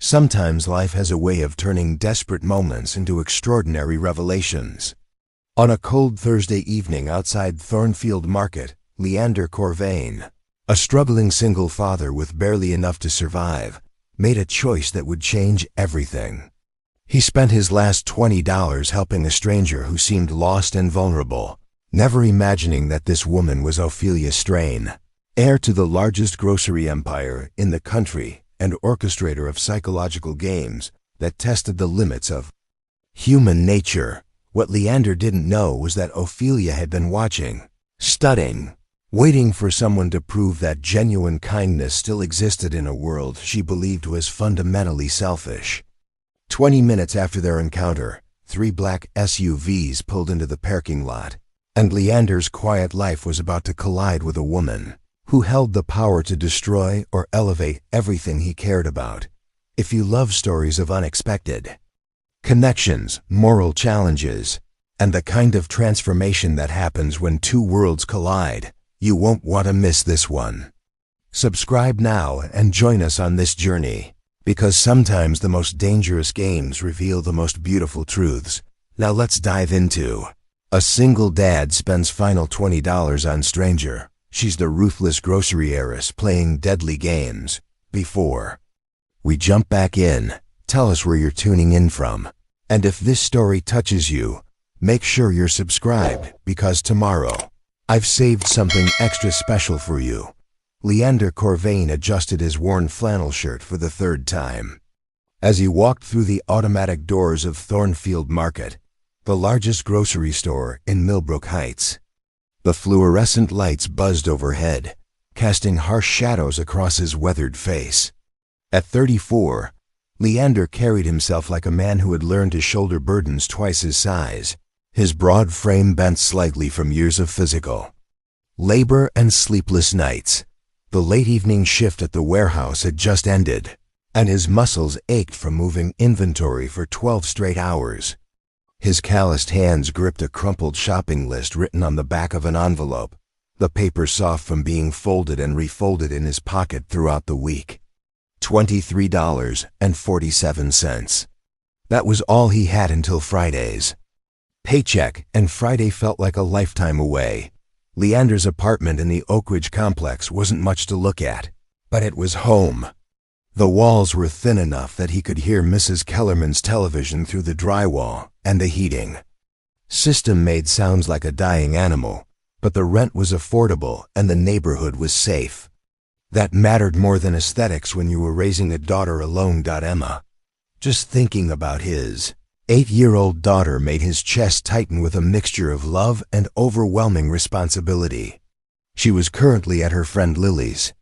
Sometimes life has a way of turning desperate moments into extraordinary revelations. On a cold Thursday evening outside Thornfield Market, Leander Corvain, a struggling single father with barely enough to survive, made a choice that would change everything. He spent his last $20 helping a stranger who seemed lost and vulnerable, never imagining that this woman was Ophelia Strain, heir to the largest grocery empire in the country and orchestrator of psychological games that tested the limits of human nature. What Leander didn't know was that Ophelia had been watching, studying, waiting for someone to prove that genuine kindness still existed in a world she believed was fundamentally selfish. 20 minutes after their encounter, 3 black SUVs pulled into the parking lot, and Leander's quiet life was about to collide with a woman who held the power to destroy or elevate everything he cared about. If you love stories of unexpected connections, moral challenges, and the kind of transformation that happens when 2 worlds collide, you won't want to miss this one. Subscribe now and join us on this journey, because sometimes the most dangerous games reveal the most beautiful truths. Now let's dive into A Single Dad Spends Final $20 on Stranger. She's the ruthless grocery heiress playing deadly games. Before we jump back in, tell us where you're tuning in from. And if this story touches you, make sure you're subscribed, because tomorrow I've saved something extra special for you. Leander Corvain adjusted his worn flannel shirt for the 3rd time. As he walked through the automatic doors of Thornfield Market, the largest grocery store in Millbrook Heights, the fluorescent lights buzzed overhead, casting harsh shadows across his weathered face. At 34, Leander carried himself like a man who had learned to shoulder burdens twice his size, his broad frame bent slightly from years of physical labor and sleepless nights. The late evening shift at the warehouse had just ended, and his muscles ached from moving inventory for 12 straight hours. His calloused hands gripped a crumpled shopping list written on the back of an envelope, the paper soft from being folded and refolded in his pocket throughout the week. $23.47. That was all he had until Fridays. Paycheck, and Friday felt like a lifetime away. Leander's apartment in the Oak Ridge complex wasn't much to look at, but it was home. The walls were thin enough that he could hear Mrs. Kellerman's television through the drywall, and the heating system made sounds like a dying animal, but the rent was affordable and the neighborhood was safe. That mattered more than aesthetics when you were raising a daughter alone. Emma. Just thinking about his 8-year-old daughter made his chest tighten with a mixture of love and overwhelming responsibility. She was currently at her friend Lily's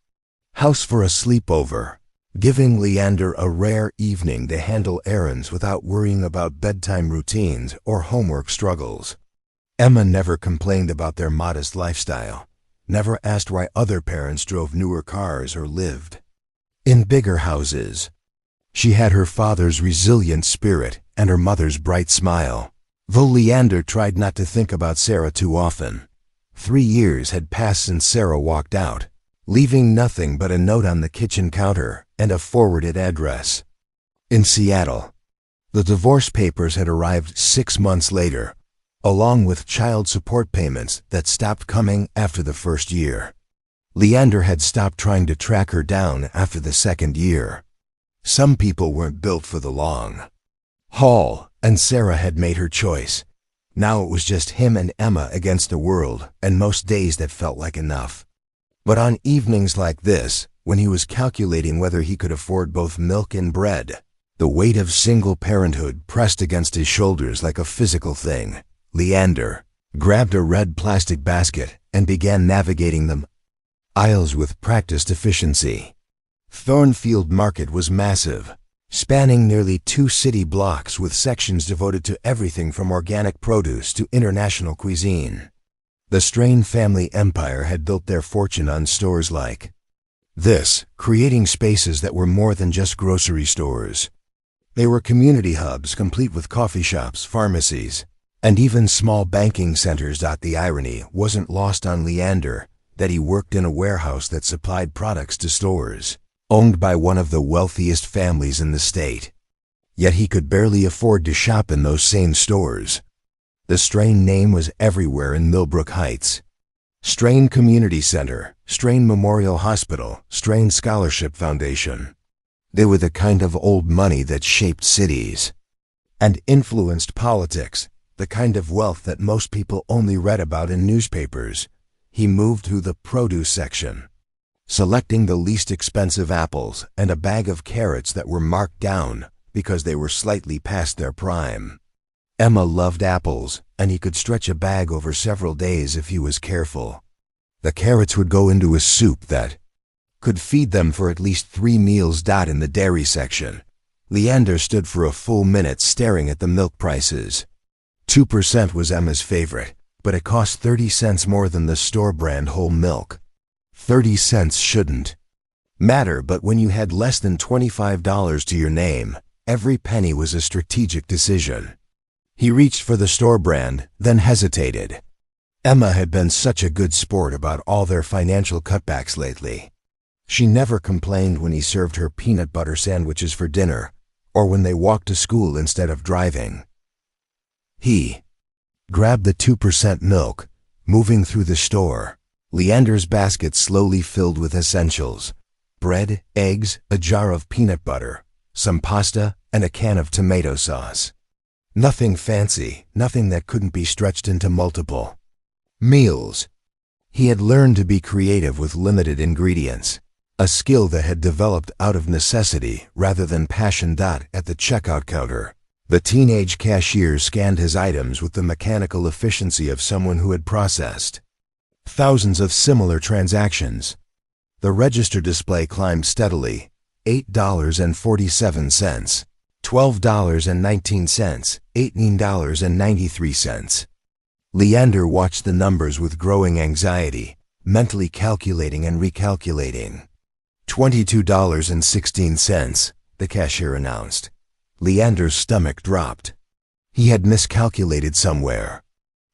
house for a sleepover, giving Leander a rare evening to handle errands without worrying about bedtime routines or homework struggles. Emma never complained about their modest lifestyle, never asked why other parents drove newer cars or lived in bigger houses. She had her father's resilient spirit and her mother's bright smile, though Leander tried not to think about Sarah too often. 3 years had passed since Sarah walked out, leaving nothing but a note on the kitchen counter and a forwarded address in Seattle. The divorce papers had arrived 6 months later, along with child support payments that stopped coming after the 1st year. Leander had stopped trying to track her down after the 2nd year. Some people weren't built for the long haul, and Sarah had made her choice. Now it was just him and Emma against the world, and most days that felt like enough. But on evenings like this, when he was calculating whether he could afford both milk and bread, the weight of single parenthood pressed against his shoulders like a physical thing. Leander grabbed a red plastic basket and began navigating the aisles with practiced efficiency. Thornfield Market was massive, spanning nearly 2 city blocks with sections devoted to everything from organic produce to international cuisine. The Strain family empire had built their fortune on stores like this, creating spaces that were more than just grocery stores. They were community hubs complete with coffee shops, pharmacies, and even small banking centers. The irony wasn't lost on Leander that he worked in a warehouse that supplied products to stores. owned by one of the wealthiest families in the state. Yet he could barely afford to shop in those same stores. The Strain name was everywhere in Millbrook Heights. Strain Community Center, Strain Memorial Hospital, Strain Scholarship Foundation. They were the kind of old money that shaped cities and influenced politics, the kind of wealth that most people only read about in newspapers. He moved through the produce section, selecting the least expensive apples and a bag of carrots that were marked down because they were slightly past their prime. Emma loved apples, and he could stretch a bag over several days if he was careful. The carrots would go into a soup that could feed them for at least 3 meals. In the dairy section, Leander stood for a full minute staring at the milk prices. 2% was Emma's favorite, but it cost 30 cents more than the store-brand whole milk. 30 cents shouldn't matter, but when you had less than $25 to your name, every penny was a strategic decision. He reached for the store brand, then hesitated. Emma had been such a good sport about all their financial cutbacks lately. She never complained when he served her peanut butter sandwiches for dinner, or when they walked to school instead of driving. He grabbed the 2% milk, moving through the store. Leander's basket slowly filled with essentials: bread, eggs, a jar of peanut butter, some pasta, and a can of tomato sauce. Nothing fancy, nothing that couldn't be stretched into multiple meals. He had learned to be creative with limited ingredients, a skill that had developed out of necessity rather than passion. At the checkout counter, the teenage cashier scanned his items with the mechanical efficiency of someone who had processed thousands of similar transactions. The register display climbed steadily: $8.47, $12.19, $18.93. Leander watched the numbers with growing anxiety, mentally calculating and recalculating. $22.16, the cashier announced. Leander's stomach dropped. He had miscalculated somewhere.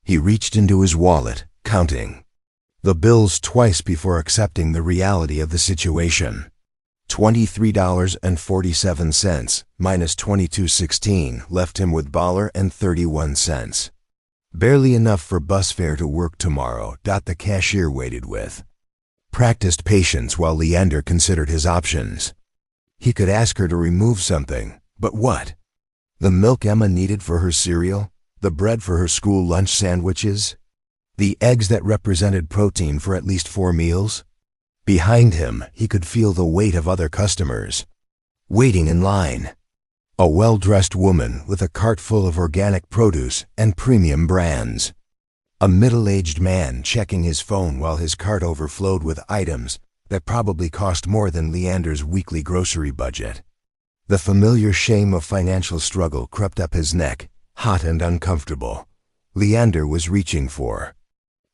He reached into his wallet, counting the bills twice before accepting the reality of the situation. $23.47 minus $22.16 left him with $1.31. Barely enough for bus fare to work tomorrow. The cashier waited with practiced patience while Leander considered his options. He could ask her to remove something, but what? The milk Emma needed for her cereal? The bread for her school lunch sandwiches? The eggs that represented protein for at least 4 meals? Behind him, he could feel the weight of other customers waiting in line. A well-dressed woman with a cart full of organic produce and premium brands. A middle-aged man checking his phone while his cart overflowed with items that probably cost more than Leander's weekly grocery budget. The familiar shame of financial struggle crept up his neck, hot and uncomfortable. Leander was reaching for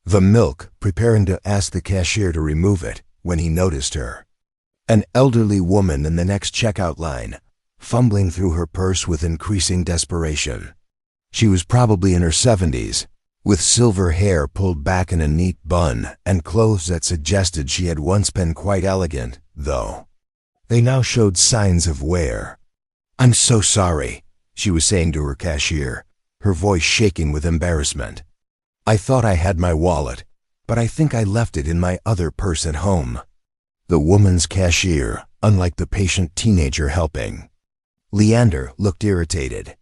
the milk, preparing to ask the cashier to remove it, when he noticed her. An elderly woman in the next checkout line, fumbling through her purse with increasing desperation. She was probably in her 70s, with silver hair pulled back in a neat bun and clothes that suggested she had once been quite elegant, though they now showed signs of wear. "I'm so sorry," she was saying to her cashier, her voice shaking with embarrassment. "I thought I had my wallet, but I think I left it in my other purse at home." The woman's cashier, unlike the patient teenager helping. Leander looked irritated.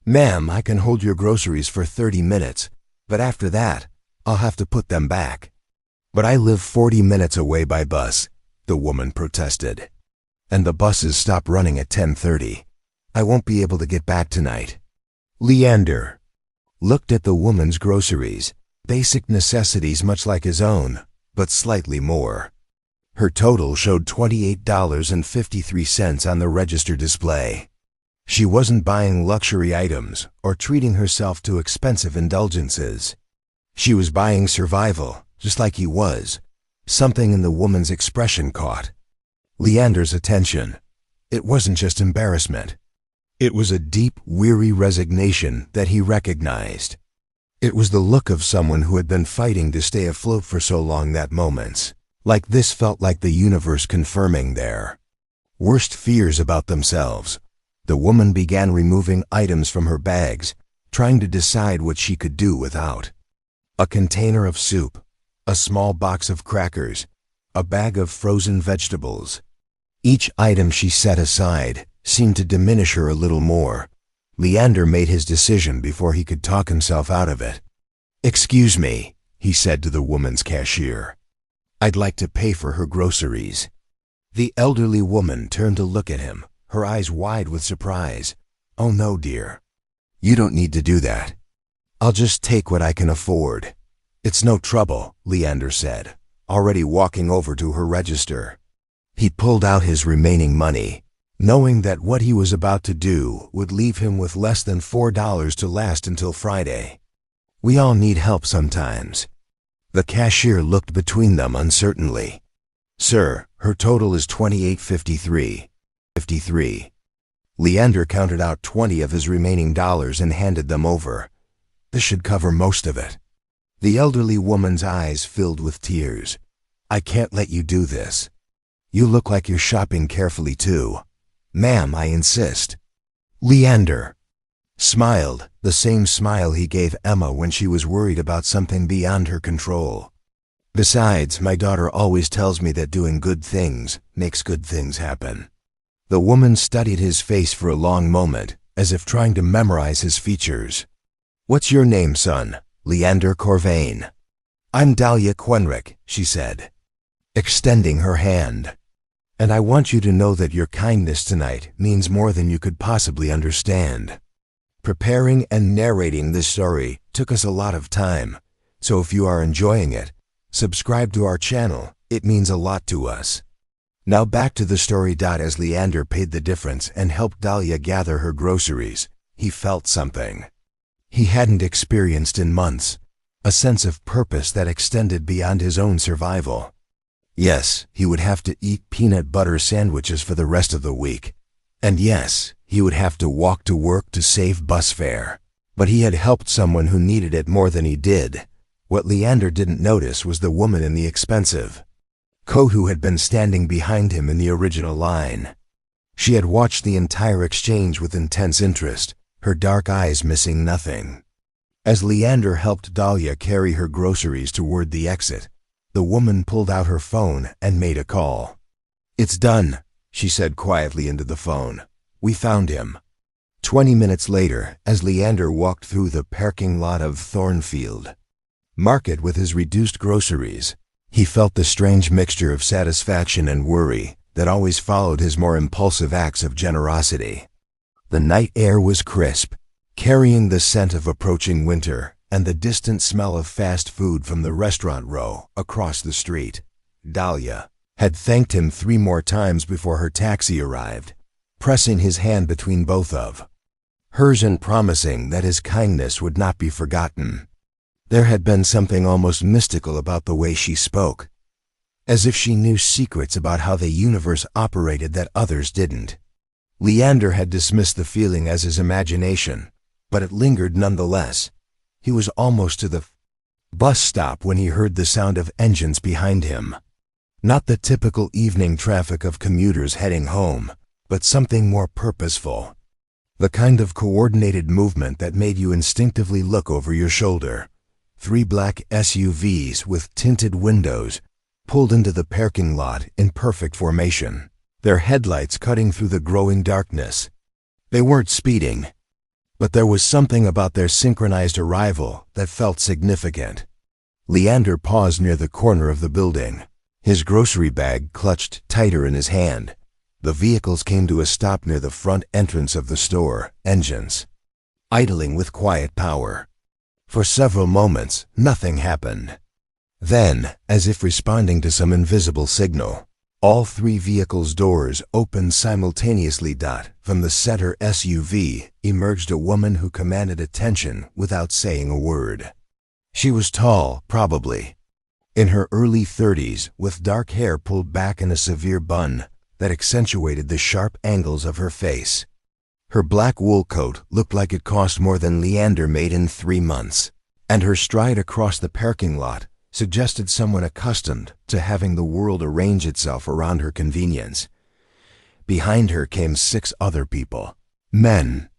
"Ma'am, I can hold your groceries for 30 minutes, but after that, I'll have to put them back." "But I live 40 minutes away by bus," the woman protested. "And the buses stop running at 10:30. I won't be able to get back tonight." Leander looked at the woman's groceries, basic necessities much like his own, but slightly more. Her total showed $28.53 on the register display. She wasn't buying luxury items or treating herself to expensive indulgences. She was buying survival, just like he was. Something in the woman's expression caught Leander's attention. It wasn't just embarrassment. It was a deep, weary resignation that he recognized. It was the look of someone who had been fighting to stay afloat for so long that moments like this felt like the universe confirming their worst fears about themselves. The woman began removing items from her bags, trying to decide what she could do without. A container of soup, a small box of crackers, a bag of frozen vegetables. Each item she set aside seemed to diminish her a little more. Leander made his decision before he could talk himself out of it. "Excuse me," he said to the woman's cashier. "I'd like to pay for her groceries." The elderly woman turned to look at him, her eyes wide with surprise. "Oh no, dear. You don't need to do that. I'll just take what I can afford." "It's no trouble," Leander said, already walking over to her register. He pulled out his remaining money, knowing that what he was about to do would leave him with less than $4 to last until Friday. "We all need help sometimes." The cashier looked between them uncertainly. "Sir, her total is $28.53. Leander counted out 20 of his remaining dollars and handed them over. "This should cover most of it." The elderly woman's eyes filled with tears. "I can't let you do this. You look like you're shopping carefully too. Ma'am, I insist." Leander smiled, the same smile he gave Emma when she was worried about something beyond her control. "Besides, my daughter always tells me that doing good things makes good things happen." The woman studied his face for a long moment, as if trying to memorize his features. "What's your name, son?" "Leander Corvain." "I'm Dahlia Quenrick," she said, extending her hand. "And I want you to know that your kindness tonight means more than you could possibly understand." Preparing and narrating this story took us a lot of time, so if you are enjoying it, subscribe to our channel. It means a lot to us. Now back to the story. As Leander paid the difference and helped Dahlia gather her groceries, he felt something he hadn't experienced in months, a sense of purpose that extended beyond his own survival. Yes, he would have to eat peanut butter sandwiches for the rest of the week. And yes, he would have to walk to work to save bus fare. But he had helped someone who needed it more than he did. What Leander didn't notice was the woman in the expensive coat who had been standing behind him in the original line. She had watched the entire exchange with intense interest, her dark eyes missing nothing. As Leander helped Dahlia carry her groceries toward the exit, the woman pulled out her phone and made a call. "It's done," she said quietly into the phone. "We found him." 20 minutes later, as Leander walked through the parking lot of Thornfield Market with his reduced groceries, he felt the strange mixture of satisfaction and worry that always followed his more impulsive acts of generosity. The night air was crisp, carrying the scent of approaching winter and the distant smell of fast food from the restaurant row across the street. Dahlia had thanked him 3 more times before her taxi arrived, pressing his hand between both of hers and promising that his kindness would not be forgotten. There had been something almost mystical about the way she spoke, as if she knew secrets about how the universe operated that others didn't. Leander had dismissed the feeling as his imagination, but it lingered nonetheless. He was almost to the bus stop when he heard the sound of engines behind him. Not the typical evening traffic of commuters heading home, but something more purposeful. The kind of coordinated movement that made you instinctively look over your shoulder. 3 black SUVs with tinted windows pulled into the parking lot in perfect formation, their headlights cutting through the growing darkness. They weren't speeding, but there was something about their synchronized arrival that felt significant. Leander paused near the corner of the building, his grocery bag clutched tighter in his hand. The vehicles came to a stop near the front entrance of the store, engines idling with quiet power. For several moments, nothing happened. Then, as if responding to some invisible signal, all 3 vehicles' doors opened simultaneously. From the center SUV emerged a woman who commanded attention without saying a word. She was tall, probably in her early 30s, with dark hair pulled back in a severe bun that accentuated the sharp angles of her face. Her black wool coat looked like it cost more than Leander made in 3 months, and her stride across the parking lot suggested someone accustomed to having the world arrange itself around her convenience. Behind her came 6 other people, men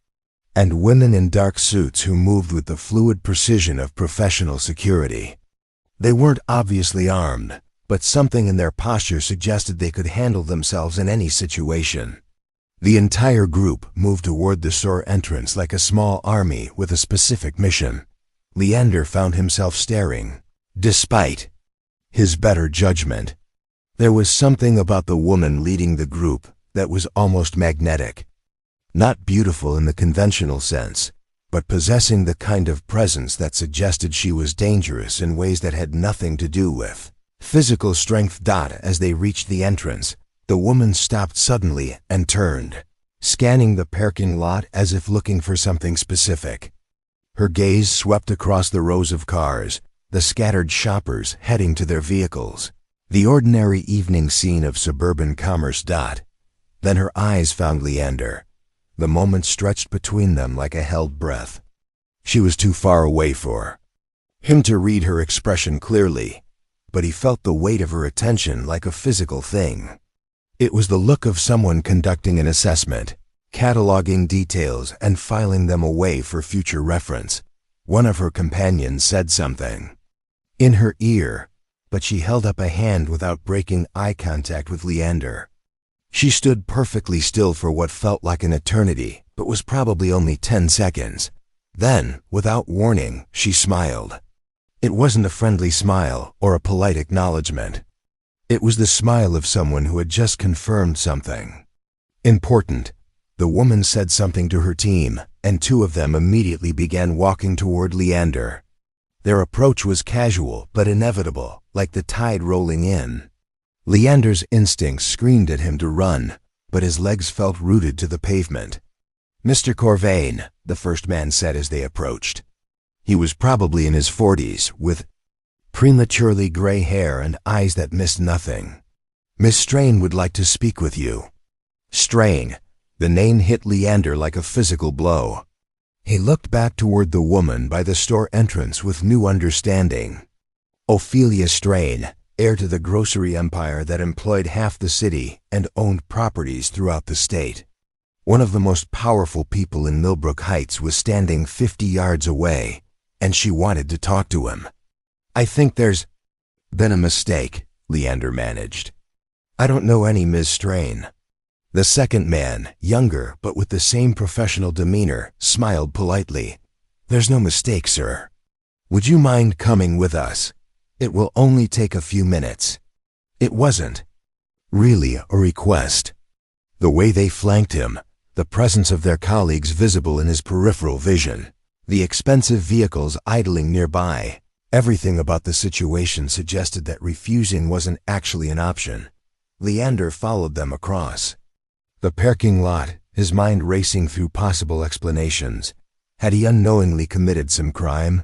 and women in dark suits who moved with the fluid precision of professional security. They weren't obviously armed, but something in their posture suggested they could handle themselves in any situation. The entire group moved toward the store entrance like a small army with a specific mission. Leander found himself staring, despite his better judgment. There was something about the woman leading the group that was almost magnetic. Not beautiful in the conventional sense, but possessing the kind of presence that suggested she was dangerous in ways that had nothing to do with physical strength. As they reached the entrance, the woman stopped suddenly and turned, scanning the parking lot as if looking for something specific. Her gaze swept across the rows of cars, the scattered shoppers heading to their vehicles, the ordinary evening scene of suburban commerce. Then her eyes found Leander. The moment stretched between them like a held breath. She was too far away for him to read her expression clearly, but he felt the weight of her attention like a physical thing. It was the look of someone conducting an assessment, cataloging details and filing them away for future reference. One of her companions said something in her ear, but she held up a hand without breaking eye contact with Leander. She stood perfectly still for what felt like an eternity, but was probably only 10 seconds. Then, without warning, she smiled. It wasn't a friendly smile or a polite acknowledgement. It was the smile of someone who had just confirmed something important. The woman said something to her team, and 2 of them immediately began walking toward Leander. Their approach was casual but inevitable, like the tide rolling in. Leander's instincts screamed at him to run, but his legs felt rooted to the pavement. "Mr. Corvain," the first man said as they approached. He was probably in his 40s, with prematurely gray hair and eyes that missed nothing. "Miss Strain would like to speak with you." Strain. The name hit Leander like a physical blow. He looked back toward the woman by the store entrance with new understanding. Ophelia Strain, heir to the grocery empire that employed half the city and owned properties throughout the state. One of the most powerful people in Millbrook Heights was standing 50 yards away, and she wanted to talk to him. "I think there's been a mistake," Leander managed. "I don't know any Ms. Strain." The second man, younger but with the same professional demeanor, smiled politely. "There's no mistake, sir. Would you mind coming with us? It will only take a few minutes." It wasn't really a request. The way they flanked him, the presence of their colleagues visible in his peripheral vision, the expensive vehicles idling nearby, everything about the situation suggested that refusing wasn't actually an option. Leander followed them across the parking lot, his mind racing through possible explanations. Had he unknowingly committed some crime?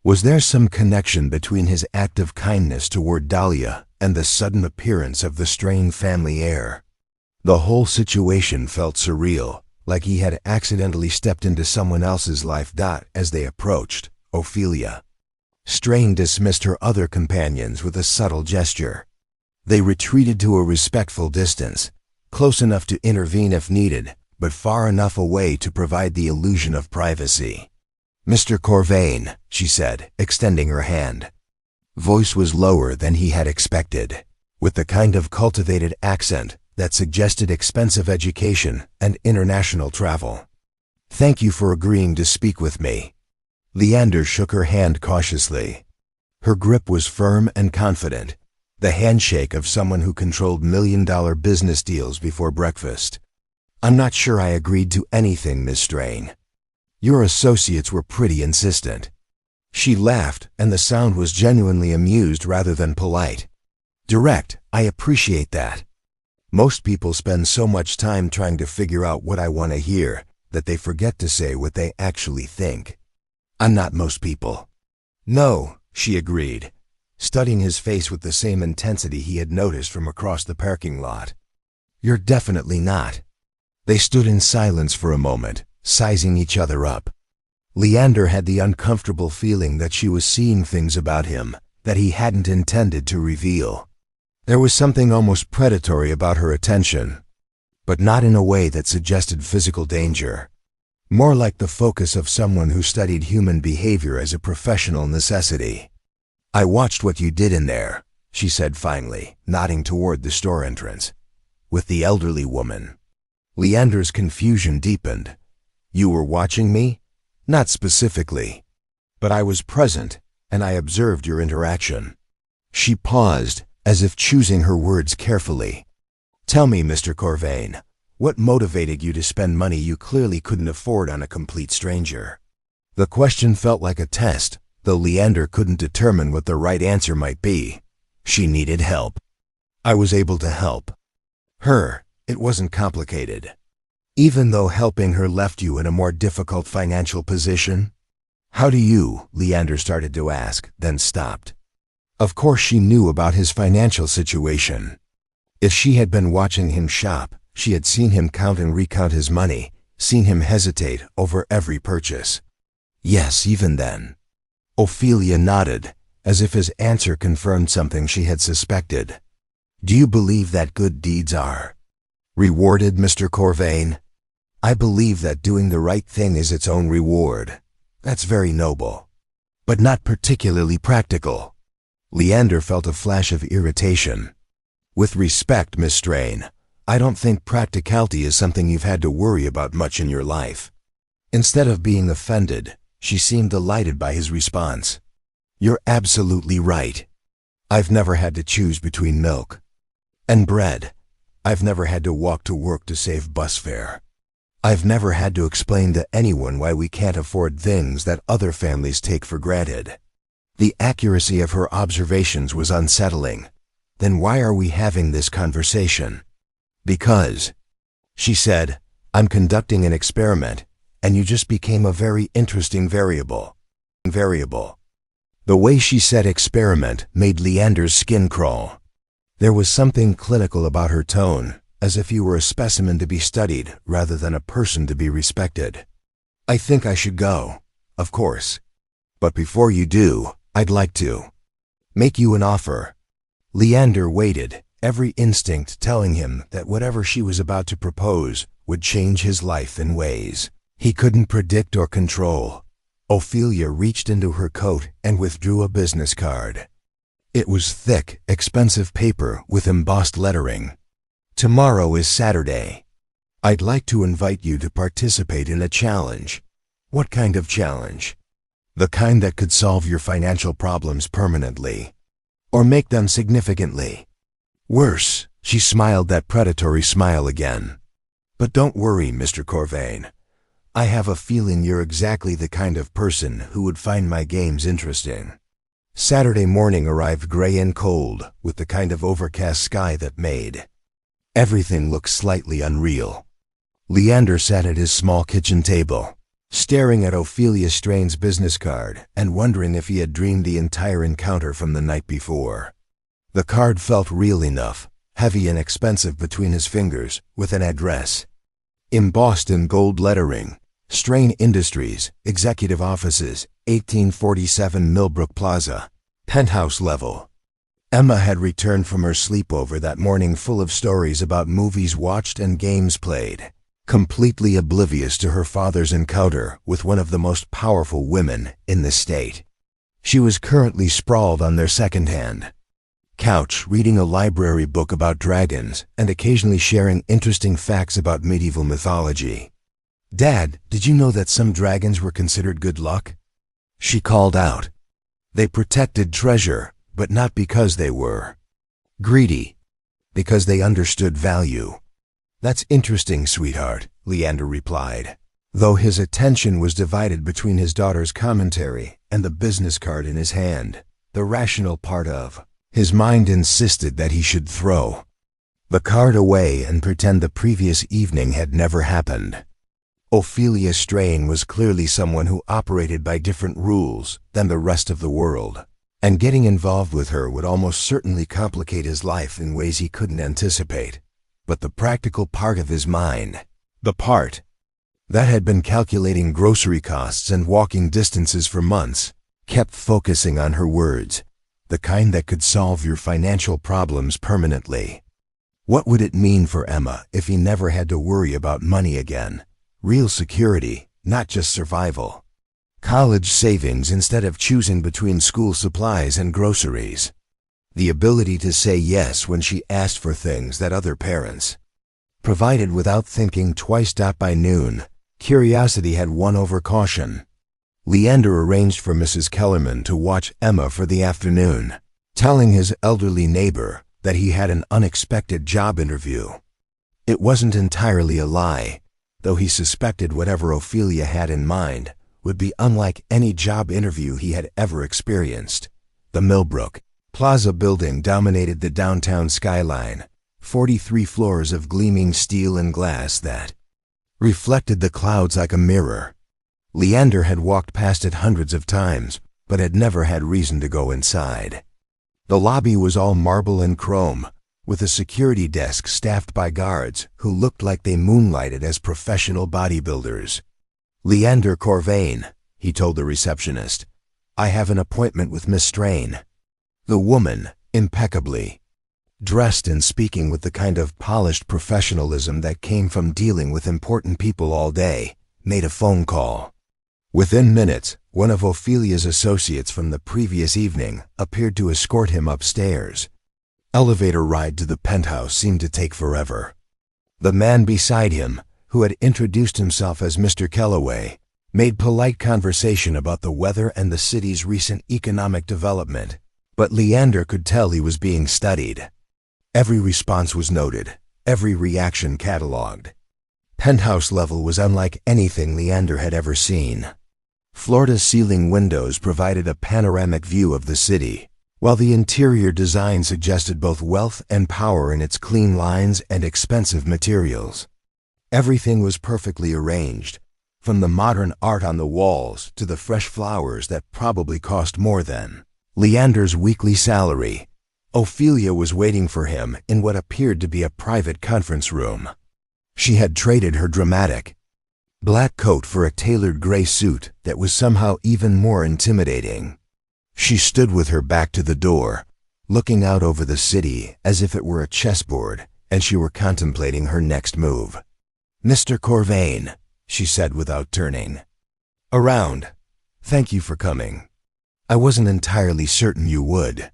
Was there some connection between his act of kindness toward Dahlia and the sudden appearance of the Strain family heir? The whole situation felt surreal, like he had accidentally stepped into someone else's life. As they approached, Ophelia Strain dismissed her other companions with a subtle gesture. They retreated to a respectful distance, close enough to intervene if needed, but far enough away to provide the illusion of privacy. "Mr. Corvain," she said, extending her hand. Voice was lower than he had expected, with the kind of cultivated accent that suggested expensive education and international travel. "Thank you for agreeing to speak with me." Leander shook her hand cautiously. Her grip was firm and confident, the handshake of someone who controlled million-dollar business deals before breakfast. "I'm not sure I agreed to anything, Miss Strain. Your associates were pretty insistent." She laughed, and the sound was genuinely amused rather than polite. "Direct, I appreciate that. Most people spend so much time trying to figure out what I want to hear that they forget to say what they actually think." "I'm not most people." "No," she agreed, studying his face with the same intensity he had noticed from across the parking lot. "You're definitely not." They stood in silence for a moment, sizing each other up. Leander had the uncomfortable feeling that she was seeing things about him that he hadn't intended to reveal. There was something almost predatory about her attention. but not in a way that suggested physical danger. More like the focus of someone who studied human behavior as a professional necessity. "I watched what you did in there," she said finally, nodding toward the store entrance. "With the elderly woman." Leander's confusion deepened. "You were watching me?" "Not specifically. But I was present, and I observed your interaction." She paused, as if choosing her words carefully. "Tell me, Mr. Corvain, what motivated you to spend money you clearly couldn't afford on a complete stranger?" The question felt like a test, though Leander couldn't determine what the right answer might be. She needed help. "I was able to help her. It wasn't complicated." "Even though helping her left you in a more difficult financial position?" "How do you?" Leander started to ask, then stopped. Of course she knew about his financial situation. If she had been watching him shop, she had seen him count and recount his money, seen him hesitate over every purchase. Yes, even then. Ophelia nodded, as if his answer confirmed something she had suspected. "Do you believe that good deeds are rewarded, Mr. Corvain?" "I believe that doing the right thing is its own reward. That's very noble, but not particularly practical." Leander felt a flash of irritation. "With respect, Miss Strain, I don't think practicality is something you've had to worry about much in your life." Instead of being offended, she seemed delighted by his response. "You're absolutely right. I've never had to choose between milk and bread. I've never had to walk to work to save bus fare. I've never had to explain to anyone why we can't afford things that other families take for granted." The accuracy of her observations was unsettling. "Then why are we having this conversation?" "Because," she said, "I'm conducting an experiment, and you just became a very interesting variable." The way she said experiment made Leander's skin crawl. There was something clinical about her tone, as if you were a specimen to be studied rather than a person to be respected. "I think I should go, of course. But before you do, I'd like to make you an offer." Leander waited, every instinct telling him that whatever she was about to propose would change his life in ways he couldn't predict or control. Ophelia reached into her coat and withdrew a business card. It was thick, expensive paper with embossed lettering. "Tomorrow is Saturday. I'd like to invite you to participate in a challenge." "What kind of challenge?" "The kind that could solve your financial problems permanently, or make them significantly worse." She smiled that predatory smile again. "But don't worry, Mr. Corvain. I have a feeling you're exactly the kind of person who would find my games interesting." Saturday morning arrived gray and cold, with the kind of overcast sky that made everything look slightly unreal. Leander sat at his small kitchen table, staring at Ophelia Strain's business card and wondering if he had dreamed the entire encounter from the night before. The card felt real enough, heavy and expensive between his fingers, with an address embossed in gold lettering: Strain Industries, Executive Offices, 1847 Millbrook Plaza, penthouse level. Emma had returned from her sleepover that morning full of stories about movies watched and games played, completely oblivious to her father's encounter with one of the most powerful women in the state. She was currently sprawled on their second-hand couch, reading a library book about dragons and occasionally sharing interesting facts about medieval mythology. "Dad, did you know that some dragons were considered good luck?" she called out. "They protected treasure, but not because they were greedy, because they understood value." "That's interesting, sweetheart," Leander replied, though his attention was divided between his daughter's commentary and the business card in his hand. The rational part of his mind insisted that he should throw the card away and pretend the previous evening had never happened. Ophelia Strain was clearly someone who operated by different rules than the rest of the world, and getting involved with her would almost certainly complicate his life in ways he couldn't anticipate. But the practical part of his mind, the part that had been calculating grocery costs and walking distances for months, kept focusing on her words, the kind that could solve your financial problems permanently. What would it mean for Emma if he never had to worry about money again? Real security, not just survival. College savings instead of choosing between school supplies and groceries. The ability to say yes when she asked for things that other parents provided without thinking twice. By noon, curiosity had won over caution. Leander arranged for Mrs. Kellerman to watch Emma for the afternoon, telling his elderly neighbor that he had an unexpected job interview. It wasn't entirely a lie, though he suspected whatever Ophelia had in mind would be unlike any job interview he had ever experienced. The Millbrook Plaza building dominated the downtown skyline, 43 floors of gleaming steel and glass that reflected the clouds like a mirror. Leander had walked past it hundreds of times, but had never had reason to go inside. The lobby was all marble and chrome, with a security desk staffed by guards who looked like they moonlighted as professional bodybuilders. "Leander Corvain," he told the receptionist. "I have an appointment with Miss Strain." The woman, impeccably dressed and speaking with the kind of polished professionalism that came from dealing with important people all day, made a phone call. Within minutes, one of Ophelia's associates from the previous evening appeared to escort him upstairs. Elevator ride to the penthouse seemed to take forever. The man beside him, who had introduced himself as Mr. Kellaway, made polite conversation about the weather and the city's recent economic development, but Leander could tell he was being studied. Every response was noted, every reaction catalogued. Penthouse level was unlike anything Leander had ever seen. Floor-to-ceiling windows provided a panoramic view of the city, while the interior design suggested both wealth and power in its clean lines and expensive materials. Everything was perfectly arranged, from the modern art on the walls to the fresh flowers that probably cost more than Leander's weekly salary. Ophelia was waiting for him in what appeared to be a private conference room. She had traded her dramatic black coat for a tailored gray suit that was somehow even more intimidating. She stood with her back to the door, looking out over the city as if it were a chessboard and she were contemplating her next move. "Mr. Corvain," she said without turning. "Around. Thank you for coming. I wasn't entirely certain you would."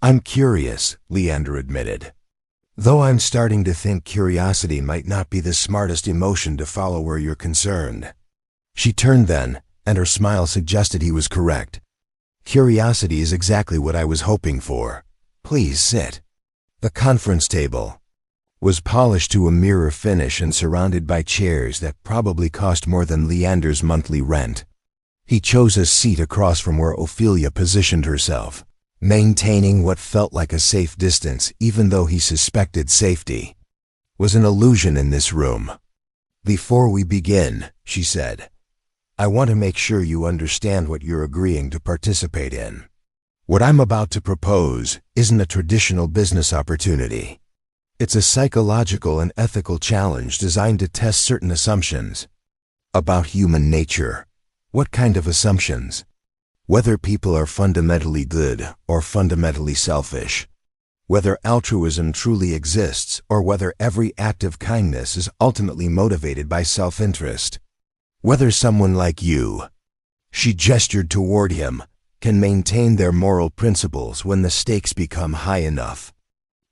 "I'm curious," Leander admitted. "Though I'm starting to think curiosity might not be the smartest emotion to follow where you're concerned." She turned then, and her smile suggested he was correct. "Curiosity is exactly what I was hoping for. Please sit." The conference table was polished to a mirror finish and surrounded by chairs that probably cost more than Leander's monthly rent. He chose a seat across from where Ophelia positioned herself, maintaining what felt like a safe distance even though he suspected safety was an illusion in this room. "Before we begin," she said, "I want to make sure you understand what you're agreeing to participate in. What I'm about to propose isn't a traditional business opportunity. It's a psychological and ethical challenge designed to test certain assumptions about human nature." "What kind of assumptions?" "Whether people are fundamentally good or fundamentally selfish. Whether altruism truly exists or whether every act of kindness is ultimately motivated by self-interest. Whether someone like you," she gestured toward him, "can maintain their moral principles when the stakes become high enough."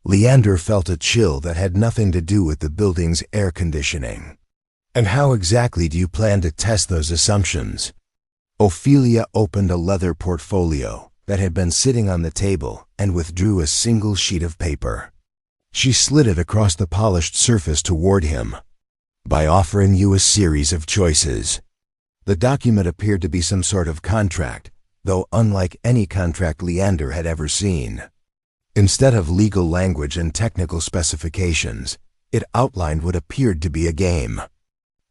Leander felt a chill that had nothing to do with the building's air conditioning. "And how exactly do you plan to test those assumptions?" Ophelia opened a leather portfolio that had been sitting on the table and withdrew a single sheet of paper. She slid it across the polished surface toward him. "By offering you a series of choices." The document appeared to be some sort of contract, though unlike any contract Leander had ever seen. Instead of legal language and technical specifications, it outlined what appeared to be a game.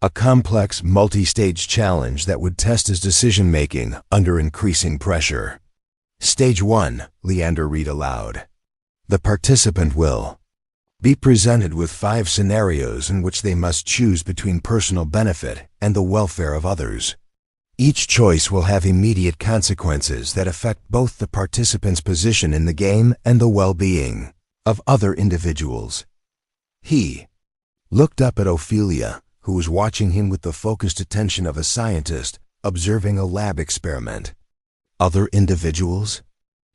A complex, multi-stage challenge that would test his decision-making under increasing pressure. "Stage 1, Leander read aloud. "The participant will be presented with 5 scenarios in which they must choose between personal benefit and the welfare of others. Each choice will have immediate consequences that affect both the participant's position in the game and the well-being of other individuals. He looked up at Ophelia, who was watching him with the focused attention of a scientist observing a lab experiment. Other individuals?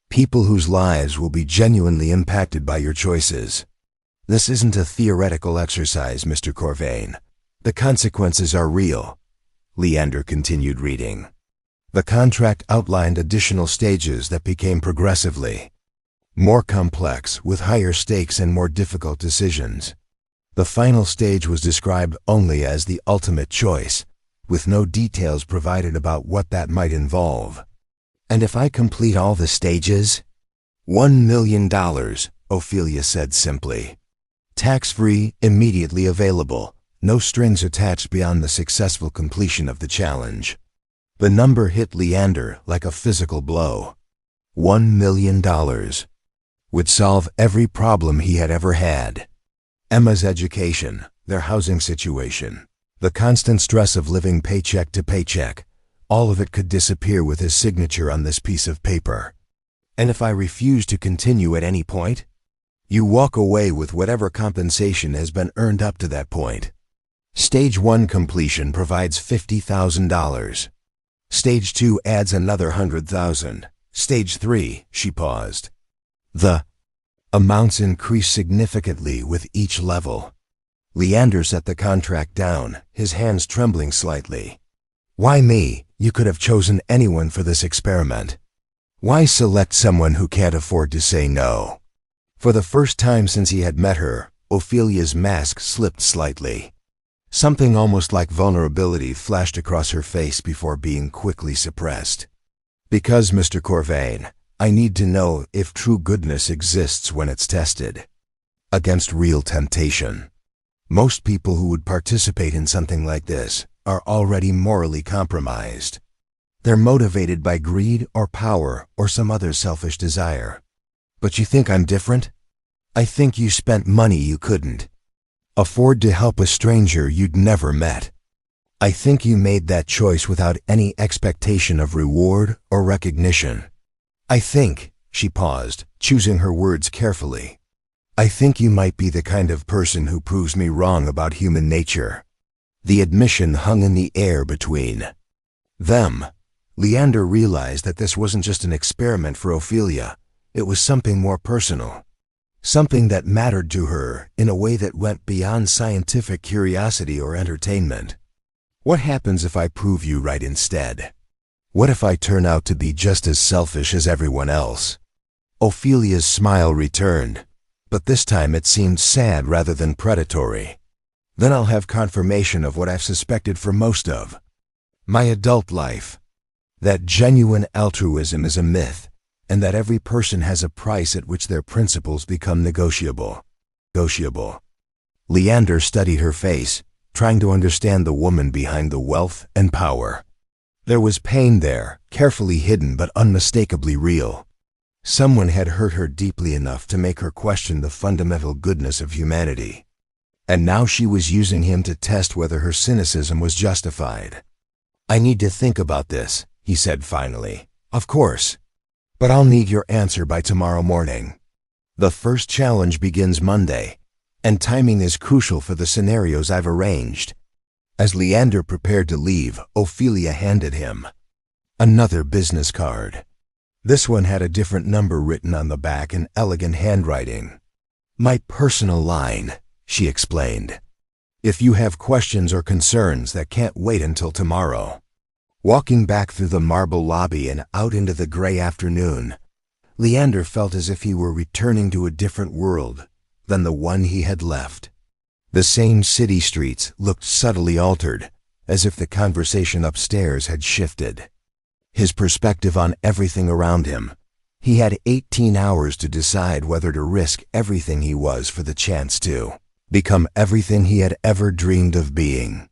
People whose lives will be genuinely impacted by your choices. This isn't a theoretical exercise, Mr. Corvain. The consequences are real. Leander continued reading. The contract outlined additional stages that became progressively more complex, with higher stakes and more difficult decisions. The final stage was described only as the ultimate choice, with no details provided about what that might involve. And if I complete all the stages? $1 million, Ophelia said simply. Tax-free, immediately available, no strings attached beyond the successful completion of the challenge. The number hit Leander like a physical blow. $1 million would solve every problem he had ever had. Emma's education, their housing situation, the constant stress of living paycheck to paycheck, all of it could disappear with his signature on this piece of paper. And if I refuse to continue at any point? You walk away with whatever compensation has been earned up to that point. Stage 1 completion provides $50,000. Stage 2 adds another $100,000. Stage 3, she paused. The amounts increase significantly with each level. Leander set the contract down, his hands trembling slightly. Why me? You could have chosen anyone for this experiment. Why select someone who can't afford to say no? For the first time since he had met her, Ophelia's mask slipped slightly. Something almost like vulnerability flashed across her face before being quickly suppressed. Because, Mr. Corvain, I need to know if true goodness exists when it's tested against real temptation. Most people who would participate in something like this are already morally compromised. They're motivated by greed or power or some other selfish desire. But you think I'm different? I think you spent money you couldn't afford to help a stranger you'd never met. I think you made that choice without any expectation of reward or recognition. I think, she paused, choosing her words carefully, I think you might be the kind of person who proves me wrong about human nature. The admission hung in the air between them. Leander realized that this wasn't just an experiment for Ophelia. It was something more personal. Something that mattered to her in a way that went beyond scientific curiosity or entertainment. What happens if I prove you right instead? What if I turn out to be just as selfish as everyone else? Ophelia's smile returned, but this time it seemed sad rather than predatory. Then I'll have confirmation of what I've suspected for most of my adult life. That genuine altruism is a myth, and that every person has a price at which their principles become negotiable. Leander studied her face, trying to understand the woman behind the wealth and power. There was pain there, carefully hidden but unmistakably real. Someone had hurt her deeply enough to make her question the fundamental goodness of humanity. And now she was using him to test whether her cynicism was justified. I need to think about this, he said finally. Of course. But I'll need your answer by tomorrow morning. The first challenge begins Monday, and timing is crucial for the scenarios I've arranged. As Leander prepared to leave, Ophelia handed him another business card. This one had a different number written on the back in elegant handwriting. My personal line, she explained. If you have questions or concerns that can't wait until tomorrow. Walking back through the marble lobby and out into the gray afternoon, Leander felt as if he were returning to a different world than the one he had left. The same city streets looked subtly altered, as if the conversation upstairs had shifted. His perspective on everything around him. He had 18 hours to decide whether to risk everything he was for the chance to become everything he had ever dreamed of being.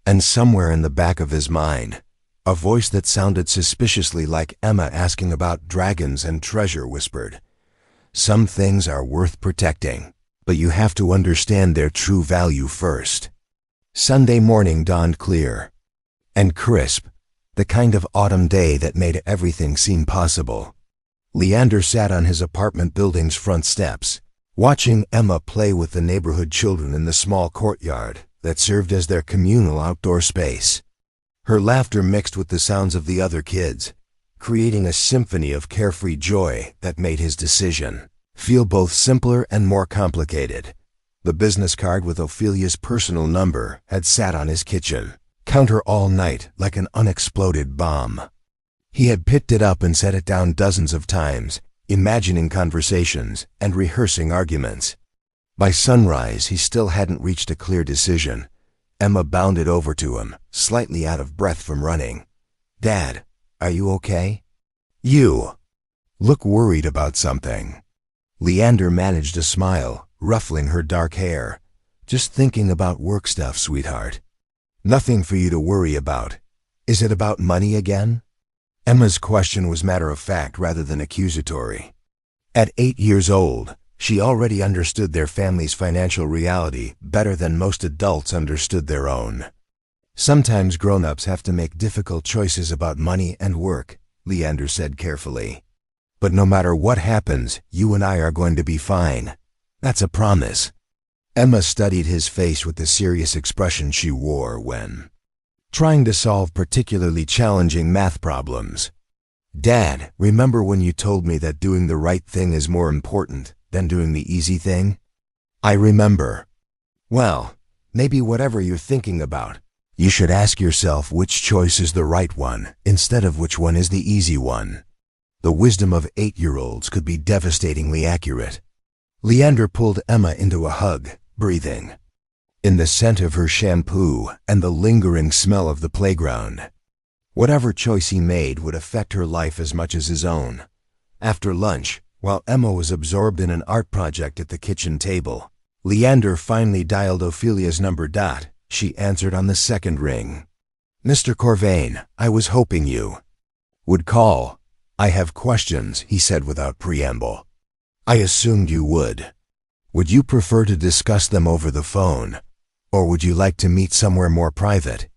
And somewhere in the back of his mind, a voice that sounded suspiciously like Emma asking about dragons and treasure whispered, "Some things are worth protecting, but you have to understand their true value first." Sunday morning dawned clear and crisp, the kind of autumn day that made everything seem possible. Leander sat on his apartment building's front steps, watching Emma play with the neighborhood children in the small courtyard that served as their communal outdoor space. Her laughter mixed with the sounds of the other kids, creating a symphony of carefree joy that made his decision feel both simpler and more complicated. The business card with Ophelia's personal number had sat on his kitchen counter all night like an unexploded bomb. He had picked it up and set it down dozens of times, imagining conversations and rehearsing arguments. By sunrise, he still hadn't reached a clear decision. Emma bounded over to him, slightly out of breath from running. "Dad, are you okay? You look worried about something." Leander managed a smile, ruffling her dark hair. "Just thinking about work stuff, sweetheart." "Nothing for you to worry about. Is it about money again?" Emma's question was matter-of-fact rather than accusatory. At 8 years old, she already understood their family's financial reality better than most adults understood their own. "Sometimes grown-ups have to make difficult choices about money and work," Leander said carefully. "But no matter what happens, you and I are going to be fine. That's a promise." Emma studied his face with the serious expression she wore when trying to solve particularly challenging math problems. "Dad, remember when you told me that doing the right thing is more important than doing the easy thing?" "I remember." "Well, maybe whatever you're thinking about, you should ask yourself which choice is the right one instead of which one is the easy one." The wisdom of 8-year-olds could be devastatingly accurate. Leander pulled Emma into a hug, breathing in the scent of her shampoo and the lingering smell of the playground. Whatever choice he made would affect her life as much as his own. After lunch, while Emma was absorbed in an art project at the kitchen table, Leander finally dialed Ophelia's number. She answered on the second ring. "Mr. Corvain, I was hoping you would call. I have questions," he said without preamble. "I assumed you would. Would you prefer to discuss them over the phone, or would you like to meet somewhere more private?"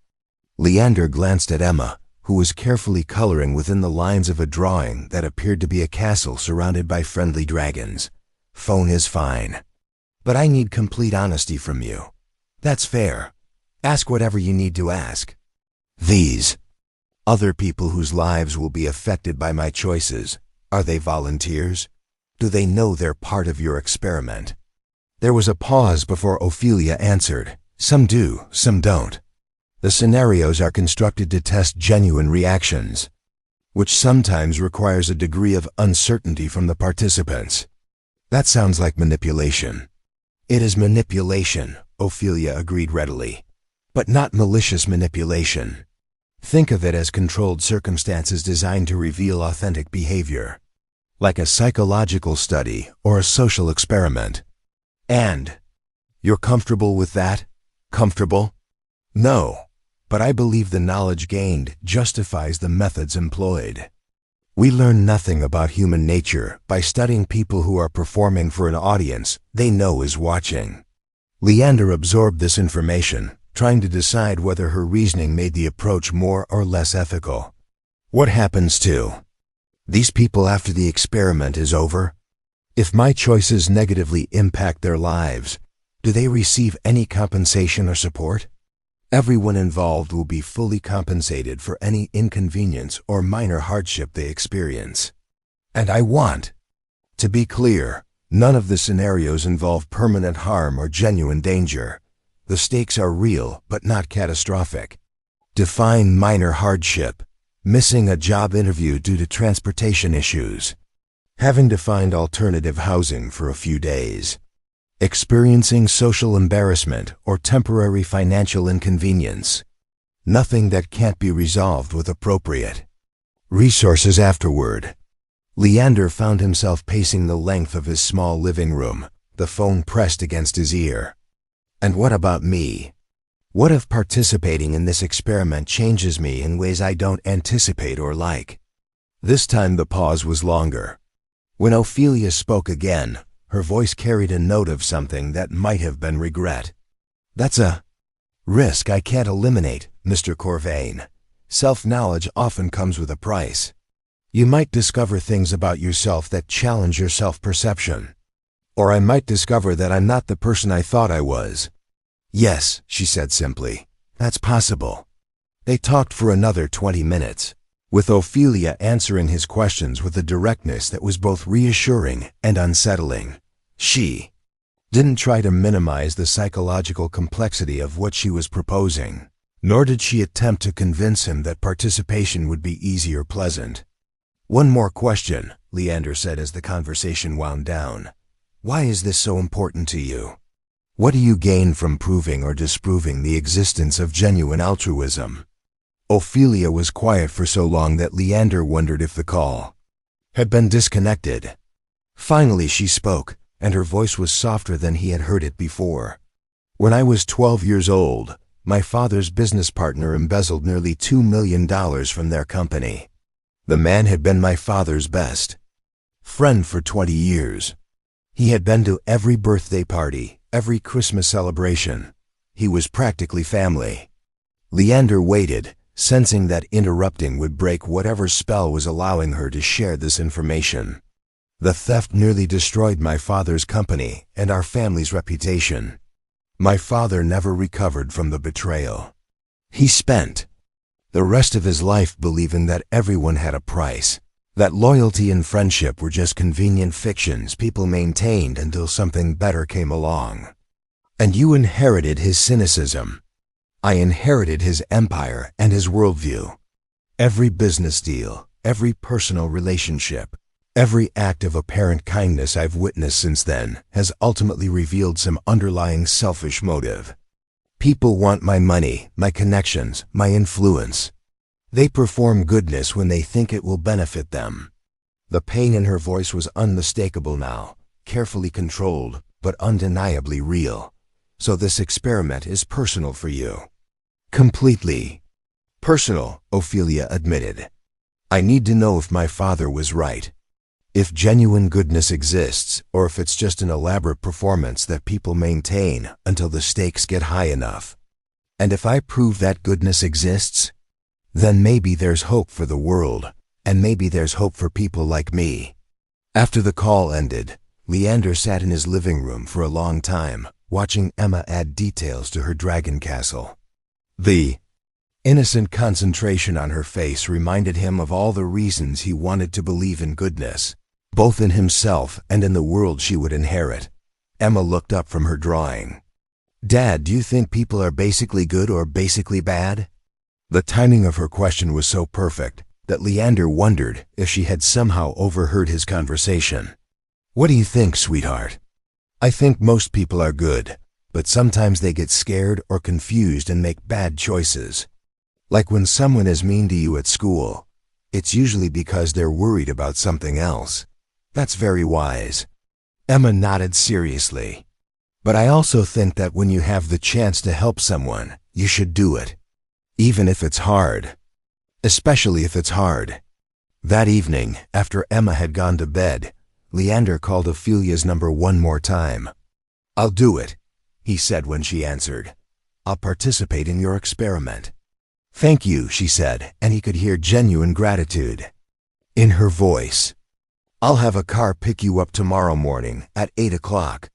Leander glanced at Emma, who was carefully coloring within the lines of a drawing that appeared to be a castle surrounded by friendly dragons. "Phone is fine. But I need complete honesty from you." "That's fair. Ask whatever you need to ask." "These other people whose lives will be affected by my choices, are they volunteers? Do they know they're part of your experiment?" There was a pause before Ophelia answered. "Some do, some don't. The scenarios are constructed to test genuine reactions, which sometimes requires a degree of uncertainty from the participants." "That sounds like manipulation." "It is manipulation," Ophelia agreed readily, "but not malicious manipulation. Think of it as controlled circumstances designed to reveal authentic behavior, like a psychological study or a social experiment." "And you're comfortable with that?" "Comfortable? No, but I believe the knowledge gained justifies the methods employed. We learn nothing about human nature by studying people who are performing for an audience they know is watching." Leander absorbed this information, trying to decide whether her reasoning made the approach more or less ethical. "What happens to these people after the experiment is over? If my choices negatively impact their lives, do they receive any compensation or support?" "Everyone involved will be fully compensated for any inconvenience or minor hardship they experience. And I want to be clear, none of the scenarios involve permanent harm or genuine danger. The stakes are real but not catastrophic. Define minor hardship: missing a job interview due to transportation issues, having to find alternative housing for a few days, experiencing social embarrassment or temporary financial inconvenience. Nothing that can't be resolved with appropriate resources afterward." Leander found himself pacing the length of his small living room, the phone pressed against his ear. "And what about me? What if participating in this experiment changes me in ways I don't anticipate or like?" This time the pause was longer. When Ophelia spoke again, her voice carried a note of something that might have been regret. "That's a risk I can't eliminate, Mr. Corvain. Self-knowledge often comes with a price. You might discover things about yourself that challenge your self-perception." Or I might discover that I'm not the person I thought I was. Yes, she said simply. That's possible. They talked for another 20 minutes, with Ophelia answering his questions with a directness that was both reassuring and unsettling. She didn't try to minimize the psychological complexity of what she was proposing, nor did she attempt to convince him that participation would be easy or pleasant. One more question, Leander said as the conversation wound down. Why is this so important to you? What do you gain from proving or disproving the existence of genuine altruism? Ophelia was quiet for so long that Leander wondered if the call had been disconnected. Finally she spoke, and her voice was softer than he had heard it before. When I was 12 years old, my father's business partner embezzled nearly $2 million from their company. The man had been my father's best friend for 20 years. He had been to every birthday party, every Christmas celebration. He was practically family. Leander waited, sensing that interrupting would break whatever spell was allowing her to share this information. The theft nearly destroyed my father's company and our family's reputation. My father never recovered from the betrayal. He spent the rest of his life believing that everyone had a price, that loyalty and friendship were just convenient fictions people maintained until something better came along. And you inherited his cynicism. I inherited his empire and his worldview. Every business deal, every personal relationship, every act of apparent kindness I've witnessed since then has ultimately revealed some underlying selfish motive. People want my money, my connections, my influence. They perform goodness when they think it will benefit them. The pain in her voice was unmistakable now, carefully controlled, but undeniably real. So this experiment is personal for you. Completely personal, Ophelia admitted. I need to know if my father was right. If genuine goodness exists, or if it's just an elaborate performance that people maintain until the stakes get high enough. And if I prove that goodness exists, then maybe there's hope for the world, and maybe there's hope for people like me. After the call ended, Leander sat in his living room for a long time, watching Emma add details to her dragon castle. The innocent concentration on her face reminded him of all the reasons he wanted to believe in goodness, both in himself and in the world she would inherit. Emma looked up from her drawing. Dad, do you think people are basically good or basically bad? The timing of her question was so perfect that Leander wondered if she had somehow overheard his conversation. What do you think, sweetheart? I think most people are good, but sometimes they get scared or confused and make bad choices. Like when someone is mean to you at school, it's usually because they're worried about something else. That's very wise. Emma nodded seriously. But I also think that when you have the chance to help someone, you should do it. Even if it's hard. Especially if it's hard. That evening, after Emma had gone to bed, Leander called Ophelia's number one more time. I'll do it, he said when she answered. I'll participate in your experiment. Thank you, she said, and he could hear genuine gratitude in her voice. I'll have a car pick you up tomorrow morning at 8 o'clock.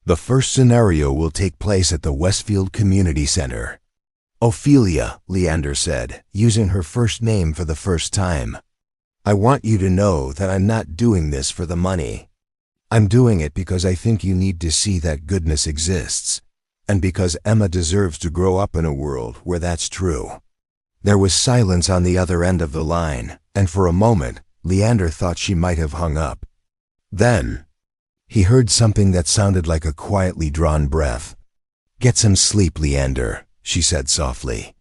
The first scenario will take place at the Westfield Community Center. Ophelia, Leander said, using her first name for the first time. I want you to know that I'm not doing this for the money. I'm doing it because I think you need to see that goodness exists, and because Emma deserves to grow up in a world where that's true. There was silence on the other end of the line, and for a moment, Leander thought she might have hung up. Then, he heard something that sounded like a quietly drawn breath. Get some sleep, Leander, she said softly.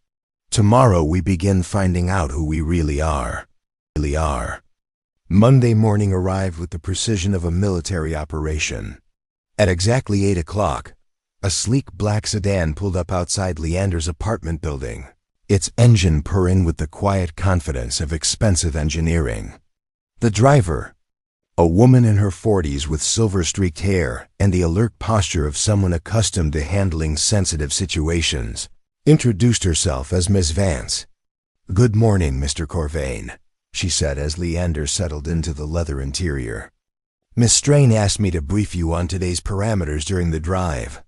Tomorrow we begin finding out who we really are. Monday morning arrived with the precision of a military operation. At exactly 8 o'clock, a sleek black sedan pulled up outside Leander's apartment building, its engine purring with the quiet confidence of expensive engineering. The driver, a woman in her 40s with silver-streaked hair and the alert posture of someone accustomed to handling sensitive situations, introduced herself as Miss Vance. Good morning, Mr. Corvain, she said as Leander settled into the leather interior. Miss Strain asked me to brief you on today's parameters during the drive.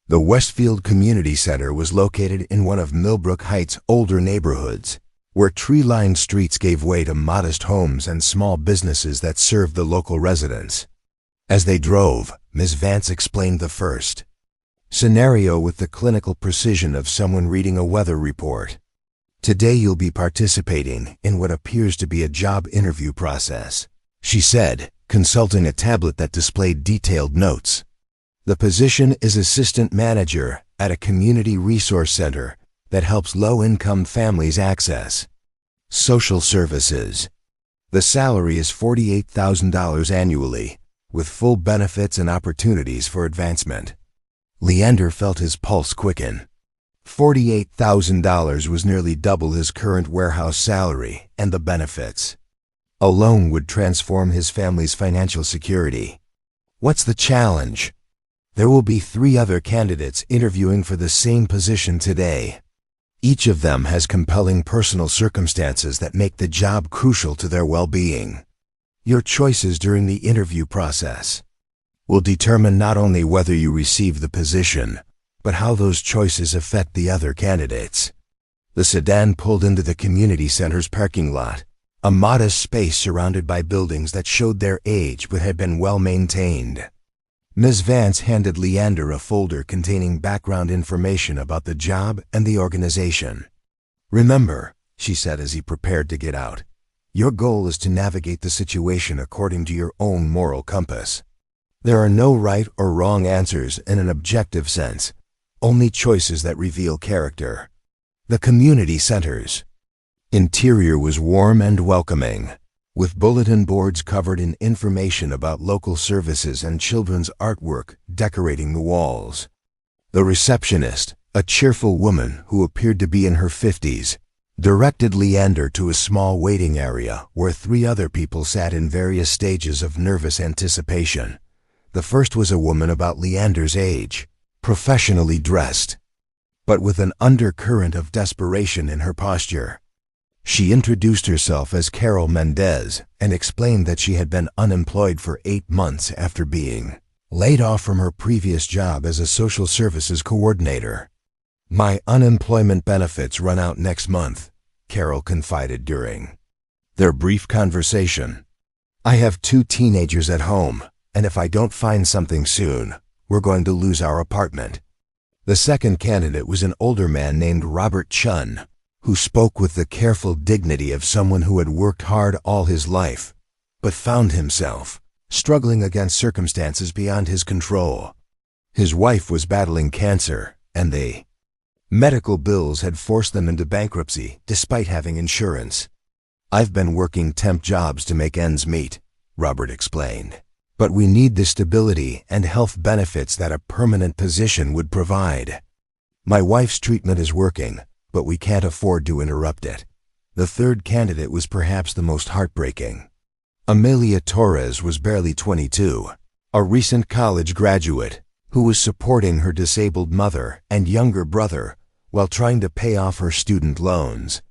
The Westfield Community Center was located in one of Millbrook Heights' older neighborhoods, where tree-lined streets gave way to modest homes and small businesses that served the local residents. As they drove, Ms. Vance explained the first scenario with the clinical precision of someone reading a weather report. Today you'll be participating in what appears to be a job interview process, she said, consulting a tablet that displayed detailed notes. The position is assistant manager at a community resource center that helps low-income families access social services. The salary is $48,000 annually, with full benefits and opportunities for advancement. Leander felt his pulse quicken. $48,000 was nearly double his current warehouse salary, and the benefits alone would transform his family's financial security. What's the challenge? There will be 3 other candidates interviewing for the same position today. Each of them has compelling personal circumstances that make the job crucial to their well-being. Your choices during the interview process will determine not only whether you receive the position, but how those choices affect the other candidates. The sedan pulled into the community center's parking lot, a modest space surrounded by buildings that showed their age but had been well maintained. Ms. Vance handed Leander a folder containing background information about the job and the organization. Remember, she said as he prepared to get out, your goal is to navigate the situation according to your own moral compass. There are no right or wrong answers in an objective sense, only choices that reveal character. The community centers. Interior was warm and welcoming, with bulletin boards covered in information about local services and children's artwork decorating the walls. The receptionist, a cheerful woman who appeared to be in her 50s, directed Leander to a small waiting area where 3 other people sat in various stages of nervous anticipation. The first was a woman about Leander's age, professionally dressed, but with an undercurrent of desperation in her posture. She introduced herself as Carol Mendez and explained that she had been unemployed for 8 months after being laid off from her previous job as a social services coordinator. My unemployment benefits run out next month, Carol confided during their brief conversation. I have 2 teenagers at home, and if I don't find something soon, we're going to lose our apartment. The second candidate was an older man named Robert Chun, who spoke with the careful dignity of someone who had worked hard all his life, but found himself struggling against circumstances beyond his control. His wife was battling cancer, and the medical bills had forced them into bankruptcy despite having insurance. I've been working temp jobs to make ends meet, Robert explained, but we need the stability and health benefits that a permanent position would provide. My wife's treatment is working, but we can't afford to interrupt it. The third candidate was perhaps the most heartbreaking. Amelia Torres was barely 22, a recent college graduate who was supporting her disabled mother and younger brother while trying to pay off her student loans.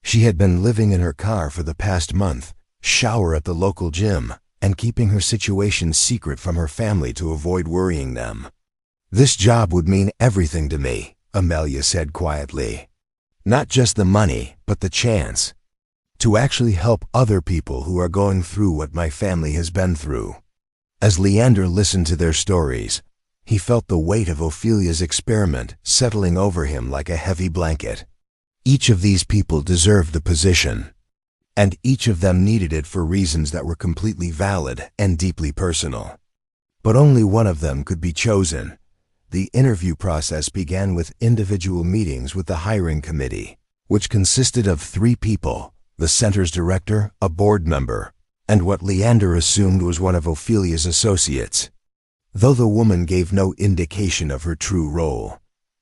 She had been living in her car for the past month, shower at the local gym, and keeping her situation secret from her family to avoid worrying them. This job would mean everything to me, Amelia said quietly. Not just the money, but the chance to actually help other people who are going through what my family has been through. As Leander listened to their stories, he felt the weight of Ophelia's experiment settling over him like a heavy blanket. Each of these people deserved the position, and each of them needed it for reasons that were completely valid and deeply personal. But only one of them could be chosen. The interview process began with individual meetings with the hiring committee, which consisted of 3 people, the center's director, a board member, and what Leander assumed was one of Ophelia's associates. Though the woman gave no indication of her true role,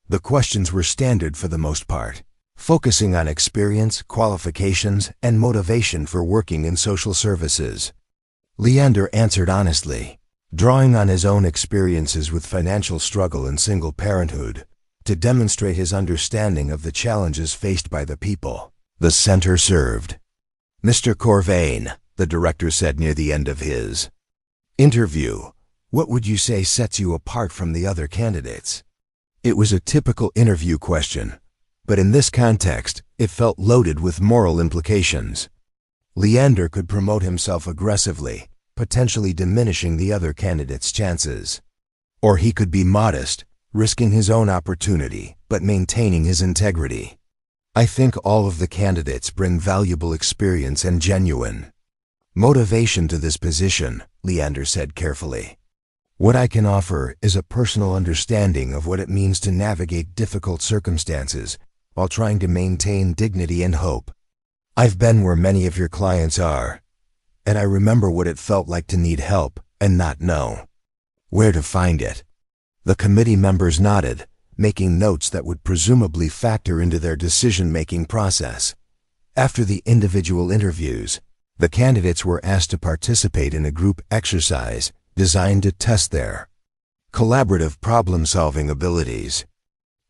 the questions were standard for the most part, focusing on experience, qualifications, and motivation for working in social services. Leander answered honestly, drawing on his own experiences with financial struggle and single parenthood to demonstrate his understanding of the challenges faced by the people the center served. Mr. Corvain, the director said near the end of his Interview: what would you say sets you apart from the other candidates? It was a typical interview question, but in this context, it felt loaded with moral implications. Leander could promote himself aggressively, potentially diminishing the other candidate's chances. Or he could be modest, risking his own opportunity, but maintaining his integrity. I think all of the candidates bring valuable experience and genuine motivation to this position, Leander said carefully. What I can offer is a personal understanding of what it means to navigate difficult circumstances while trying to maintain dignity and hope. I've been where many of your clients are, and I remember what it felt like to need help and not know where to find it. The committee members nodded, making notes that would presumably factor into their decision-making process. After the individual interviews, the candidates were asked to participate in a group exercise designed to test their collaborative problem-solving abilities.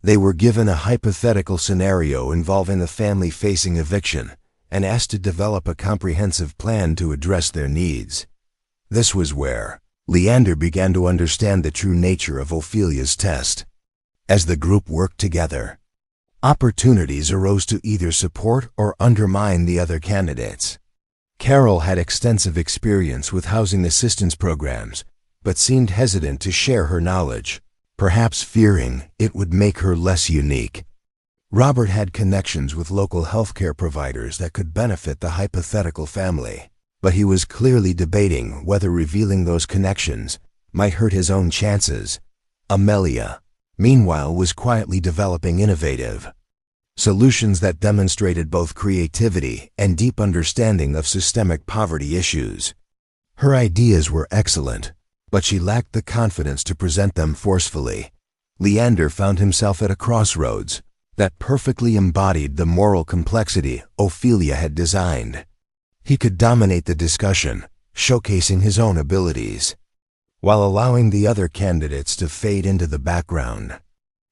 They were given a hypothetical scenario involving a family facing eviction and asked to develop a comprehensive plan to address their needs. This was where Leander began to understand the true nature of Ophelia's test. As the group worked together, opportunities arose to either support or undermine the other candidates. Carol had extensive experience with housing assistance programs, but seemed hesitant to share her knowledge, perhaps fearing it would make her less unique. Robert had connections with local healthcare providers that could benefit the hypothetical family, but he was clearly debating whether revealing those connections might hurt his own chances. Amelia, meanwhile, was quietly developing innovative solutions that demonstrated both creativity and deep understanding of systemic poverty issues. Her ideas were excellent, but she lacked the confidence to present them forcefully. Leander found himself at a crossroads that perfectly embodied the moral complexity Ophelia had designed. He could dominate the discussion, showcasing his own abilities, while allowing the other candidates to fade into the background.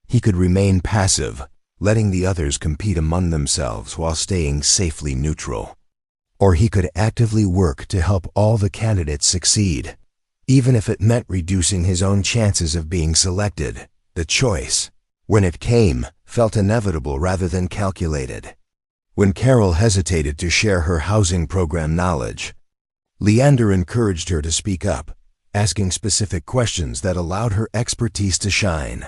He could remain passive, letting the others compete among themselves while staying safely neutral. Or he could actively work to help all the candidates succeed, even if it meant reducing his own chances of being selected. The choice, when it came, felt inevitable rather than calculated. When Carol hesitated to share her housing program knowledge, Leander encouraged her to speak up, asking specific questions that allowed her expertise to shine.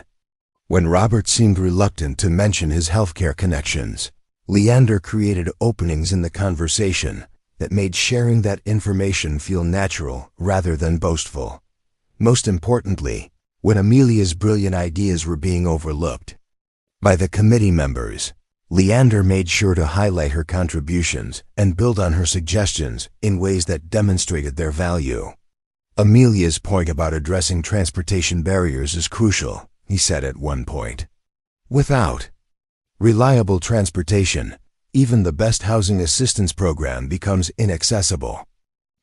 When Robert seemed reluctant to mention his healthcare connections, Leander created openings in the conversation that made sharing that information feel natural rather than boastful. Most importantly, when Amelia's brilliant ideas were being overlooked by the committee members, Leander made sure to highlight her contributions and build on her suggestions in ways that demonstrated their value. Amelia's point about addressing transportation barriers is crucial, he said at one point. Without reliable transportation, even the best housing assistance program becomes inaccessible.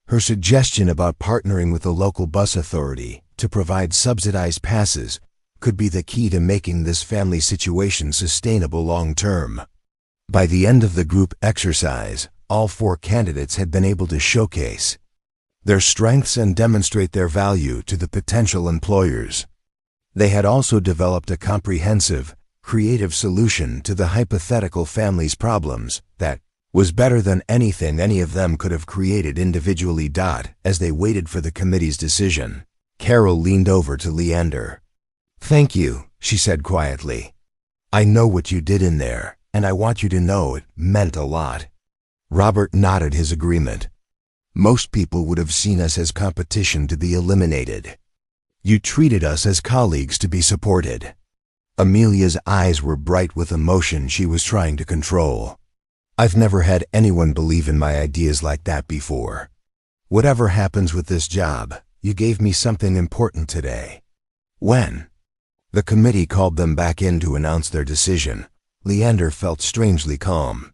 Her suggestion about partnering with the local bus authority to provide subsidized passes could be the key to making this family situation sustainable long-term. By the end of the group exercise, all 4 candidates had been able to showcase their strengths and demonstrate their value to the potential employers. They had also developed a comprehensive, creative solution to the hypothetical family's problems that was better than anything any of them could have created individually. As they waited for the committee's decision, Carol leaned over to Leander. "Thank you," she said quietly. "I know what you did in there, and I want you to know it meant a lot." Robert nodded his agreement. "Most people would have seen us as competition to be eliminated. You treated us as colleagues to be supported." Amelia's eyes were bright with emotion she was trying to control. "I've never had anyone believe in my ideas like that before. Whatever happens with this job, you gave me something important today." When the committee called them back in to announce their decision, Leander felt strangely calm.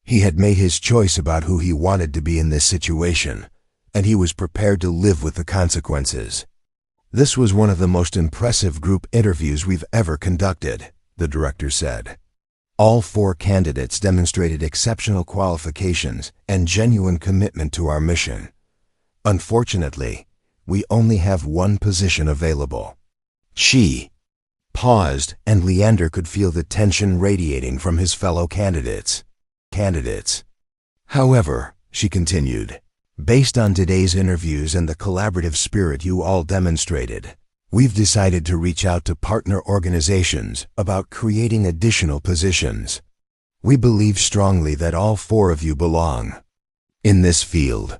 He had made his choice about who he wanted to be in this situation, and he was prepared to live with the consequences. "This was one of the most impressive group interviews we've ever conducted," the director said. "All 4 candidates demonstrated exceptional qualifications and genuine commitment to our mission. Unfortunately, We only have one position available. She paused, and Leander could feel the tension radiating from his fellow candidates. However, she continued, based on today's interviews and the collaborative spirit you all demonstrated, we've decided to reach out to partner organizations about creating additional positions. We believe strongly that all 4 of you belong in this field.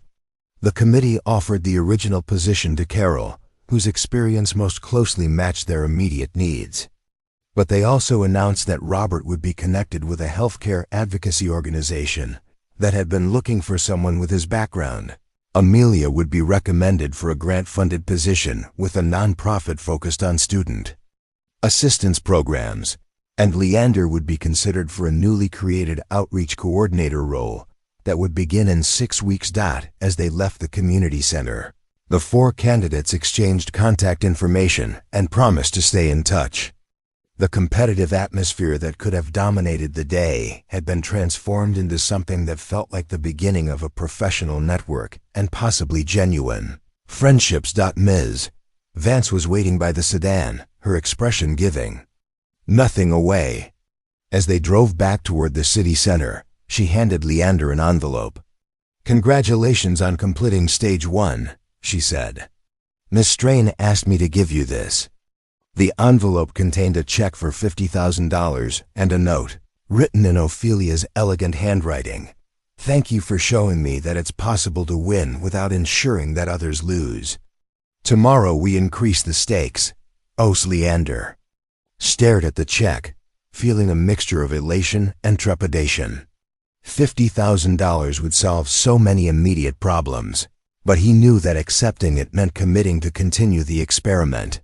The committee offered the original position to Carol, whose experience most closely matched their immediate needs. But they also announced that Robert would be connected with a healthcare advocacy organization that had been looking for someone with his background. Amelia would be recommended for a grant-funded position with a nonprofit focused on student assistance programs, and Leander would be considered for a newly created outreach coordinator role that would begin in 6 weeks. As they left the community center, the 4 candidates exchanged contact information and promised to stay in touch. The competitive atmosphere that could have dominated the day had been transformed into something that felt like the beginning of a professional network and possibly genuine friendships. Ms. Vance was waiting by the sedan, her expression giving nothing away. As they drove back toward the city center, she handed Leander an envelope. "Congratulations on completing stage 1, she said. "Miss Strain asked me to give you this." The envelope contained a check for $50,000 and a note, written in Ophelia's elegant handwriting. "Thank you for showing me that it's possible to win without ensuring that others lose. Tomorrow we increase the stakes." Os Leander stared at the check, feeling a mixture of elation and trepidation. $50,000 would solve so many immediate problems, but he knew that accepting it meant committing to continue the experiment.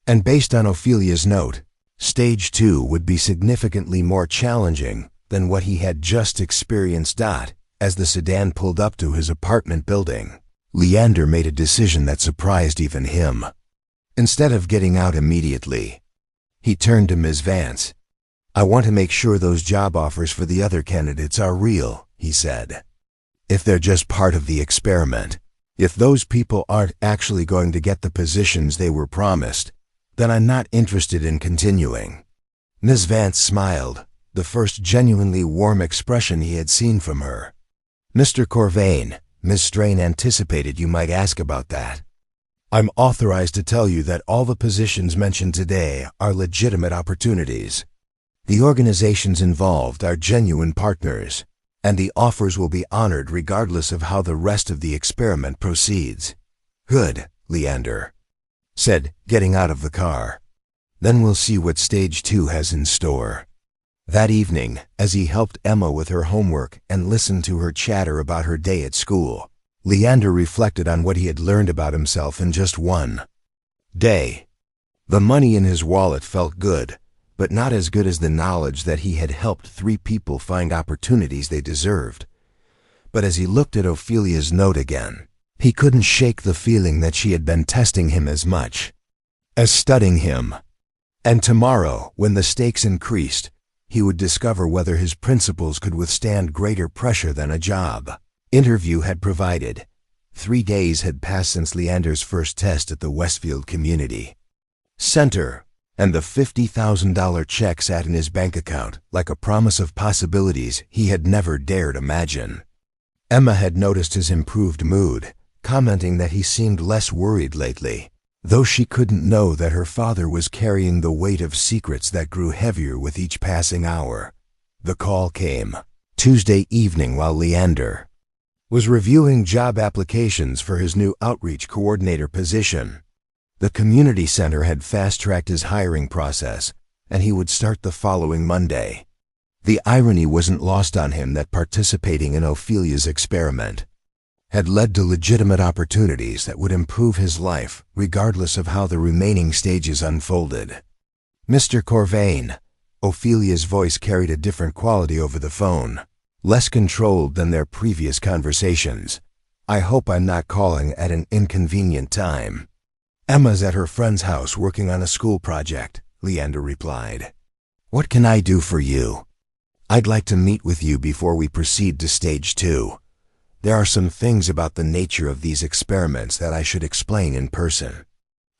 And based on Ophelia's note, stage 2 would be significantly more challenging than what he had just experienced. As the sedan pulled up to his apartment building, Leander made a decision that surprised even him. Instead of getting out immediately, he turned to Ms. Vance. "I want to make sure those job offers for the other candidates are real," he said. "If they're just part of the experiment, if those people aren't actually going to get the positions they were promised, then I'm not interested in continuing." Ms. Vance smiled, the first genuinely warm expression he had seen from her. "Mr. Corvain, Ms. Strain anticipated you might ask about that. I'm authorized to tell you that all the positions mentioned today are legitimate opportunities. The organizations involved are genuine partners, and the offers will be honored regardless of how the rest of the experiment proceeds." "Good," Leander said, getting out of the car. "Then we'll see what stage 2 has in store." That evening, as he helped Emma with her homework and listened to her chatter about her day at school, Leander reflected on what he had learned about himself in just one day. The money in his wallet felt good, but not as good as the knowledge that he had helped 3 people find opportunities they deserved. But as he looked at Ophelia's note again, he couldn't shake the feeling that she had been testing him as much as studying him. And tomorrow, when the stakes increased, he would discover whether his principles could withstand greater pressure than a job interview had provided. 3 days had passed since Leander's first test at the Westfield Community Center, and the $50,000 check sat in his bank account like a promise of possibilities he had never dared imagine. Emma had noticed his improved mood, commenting that he seemed less worried lately, though she couldn't know that her father was carrying the weight of secrets that grew heavier with each passing hour. The call came Tuesday evening while Leander was reviewing job applications for his new outreach coordinator position. The community center had fast-tracked his hiring process, and he would start the following Monday. The irony wasn't lost on him that participating in Ophelia's experiment had led to legitimate opportunities that would improve his life regardless of how the remaining stages unfolded. "Mr. Corvain," Ophelia's voice carried a different quality over the phone, less controlled than their previous conversations. "I hope I'm not calling at an inconvenient time." "Emma's at her friend's house working on a school project," Leander replied. "What can I do for you?" "I'd like to meet with you before we proceed to stage 2. there are some things about the nature of these experiments that I should explain in person.